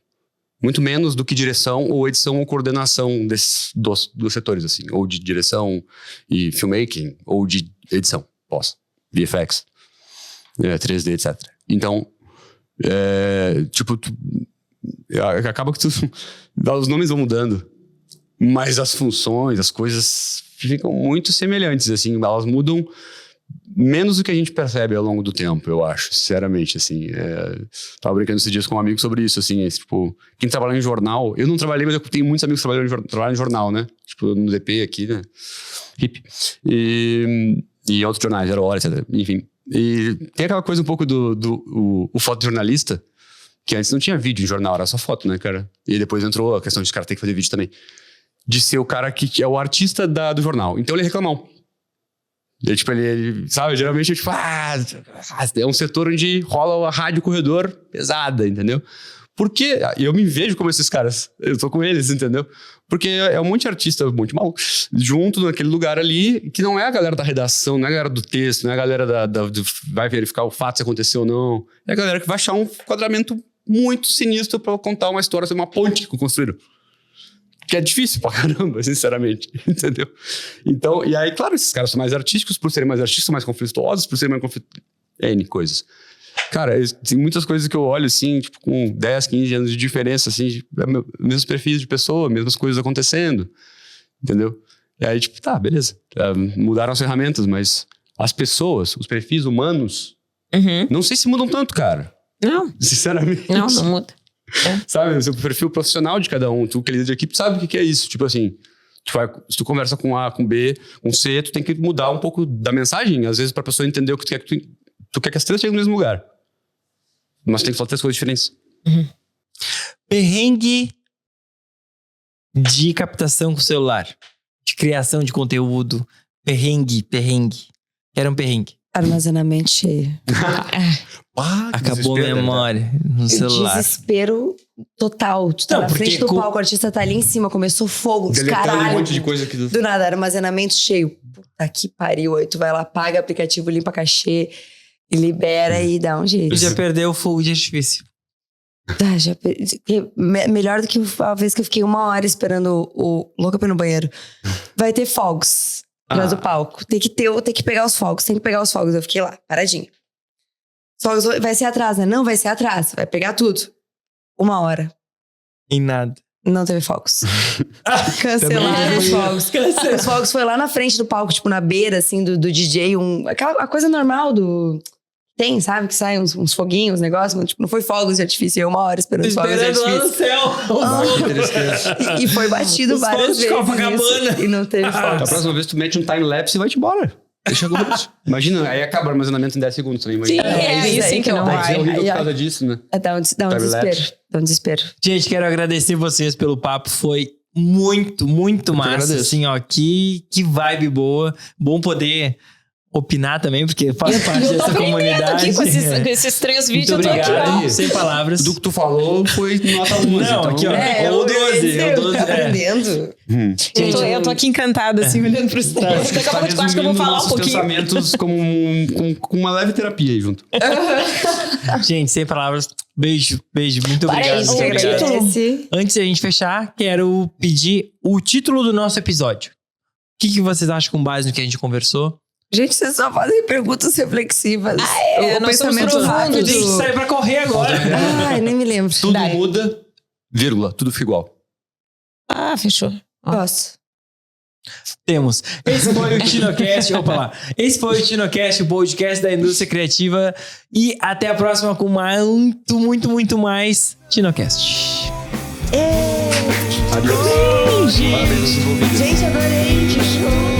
Muito menos do que direção ou edição ou coordenação dos setores, assim. Ou de direção e filmmaking, ou de edição, VFX, 3D, etc. Então, tipo, acaba que os nomes vão mudando, mas as funções, as coisas ficam muito semelhantes, assim, elas mudam menos do que a gente percebe ao longo do tempo, eu acho, sinceramente, assim. Tava brincando esses dias com um amigo sobre isso, assim, tipo, quem trabalha em jornal, eu não trabalhei, mas eu tenho muitos amigos que trabalham em jornal, né? Tipo, no DP aqui, né? HIP. E outros jornais, Zero Hora, etc. Enfim. E tem aquela coisa um pouco do fotojornalista, que antes não tinha vídeo em jornal, era só foto, né, cara? E depois entrou a questão de cara ter que fazer vídeo também. De ser o cara que é o artista do jornal. Então ele é reclamão. E, tipo, ele sabe, geralmente, tipo, é um setor onde rola a rádio corredor pesada, entendeu? Porque eu me vejo como esses caras, eu tô com eles, entendeu? Porque é um monte de artista, um monte de maluco, junto naquele lugar ali, que não é a galera da redação, não é a galera do texto, não é a galera vai verificar o fato se aconteceu ou não. É a galera que vai achar um quadramento muito sinistro pra contar uma história sobre uma ponte que construíram. Que é difícil pra caramba, sinceramente, entendeu? Então, e aí, claro, esses caras são mais artísticos, por serem mais artísticos, são mais conflituosos, por serem mais N coisas. Cara, tem muitas coisas que eu olho, assim, tipo, com 10, 15 anos de diferença, assim, mesmos perfis de pessoa, mesmas coisas acontecendo, entendeu? E aí, tipo, tá, beleza. Mudaram as ferramentas, mas as pessoas, os perfis humanos, não sei se mudam tanto, cara. Não. Sinceramente. Não muda. Sabe, o seu perfil profissional de cada um, tu que é líder de equipe, sabe o que é isso? Tipo assim, se tu conversa com A, com B, com C, tu tem que mudar um pouco da mensagem, às vezes pra pessoa entender o que tu quer que as três cheguem no mesmo lugar. Mas tem que falar três coisas diferentes. Perrengue de captação com celular. De criação de conteúdo. Perrengue. Era um perrengue. Armazenamento cheio. Acabou a memória no celular. Desespero total. Tu tá Não, na porque frente do palco, o artista tá ali em cima, começou fogo, dos Deletando caralho. um monte de coisa aqui Do nada, armazenamento cheio. Puta que pariu. Aí tu vai lá, paga aplicativo, limpa cachê, e libera e dá um jeito. E já perdeu o fogo de artifício. Tá, já perdi. Melhor do que a vez que eu fiquei 1 hora esperando o louca pra ir no banheiro. Vai ter fogos atrás do palco. Tem que pegar os fogos, Eu fiquei lá, paradinho. Fogos vai ser atrás, né? Não, vai ser atrás. Vai pegar tudo. 1 hora. Em nada. Não teve fogos. Cancelaram os fogos. Os fogos foi lá na frente do palco, tipo, na beira, assim, do DJ. A coisa normal do... Tem, sabe? Que saem uns foguinhos, negócios. Mas, tipo, não foi fogos de artifício. Eu 1 hora esperando os fogos de Esperando lá no artifício. céu. E foi batido Os várias fogos de vezes. Copacabana. Isso, e não teve A fogos. próxima vez tu mete um time-lapse e vai-te embora. Deixa agora. Imagina, aí acaba o armazenamento em 10 segundos também. Sim, Imagina. é isso aí que não Vai ser vai. horrível Aí, por causa disso, né? Dá um desespero. Dá um desespero. Gente, quero agradecer vocês pelo papo. Foi muito massa. agradeço. Assim, ó, que vibe boa. Bom poder opinar também, porque faz parte Eu tô dessa aprendendo comunidade. aqui com esses 3 vídeos. Muito Eu tô aqui, obrigado. ó. Sem palavras. Do que tu falou foi nota 11. Não, então, aqui, ó. eu 12. Tá aprendendo. Eu tô aqui encantada, assim, olhando pros três. Daqui a pouco eu acho que eu vou falar um pouquinho. pensamentos como com uma leve terapia aí junto. Gente, sem palavras. Beijo. Muito obrigado. Parabéns, Muito que obrigado. agradece. Antes de a gente fechar, quero pedir o título do nosso episódio. O que vocês acham com base no que a gente conversou? Gente, vocês só fazem perguntas reflexivas. nós somos profundos. A gente sai pra correr agora. Ai, nem me lembro. Tudo muda, vírgula, tudo fica igual. Ah, fechou. Gosto. Temos. Esse foi o TinoCast. Opa lá. Esse foi o TinoCast, o podcast da indústria criativa. E até a próxima com muito mais TinoCast. Adeus. Parabéns aos envolvidos. Gente, adorei. Que show.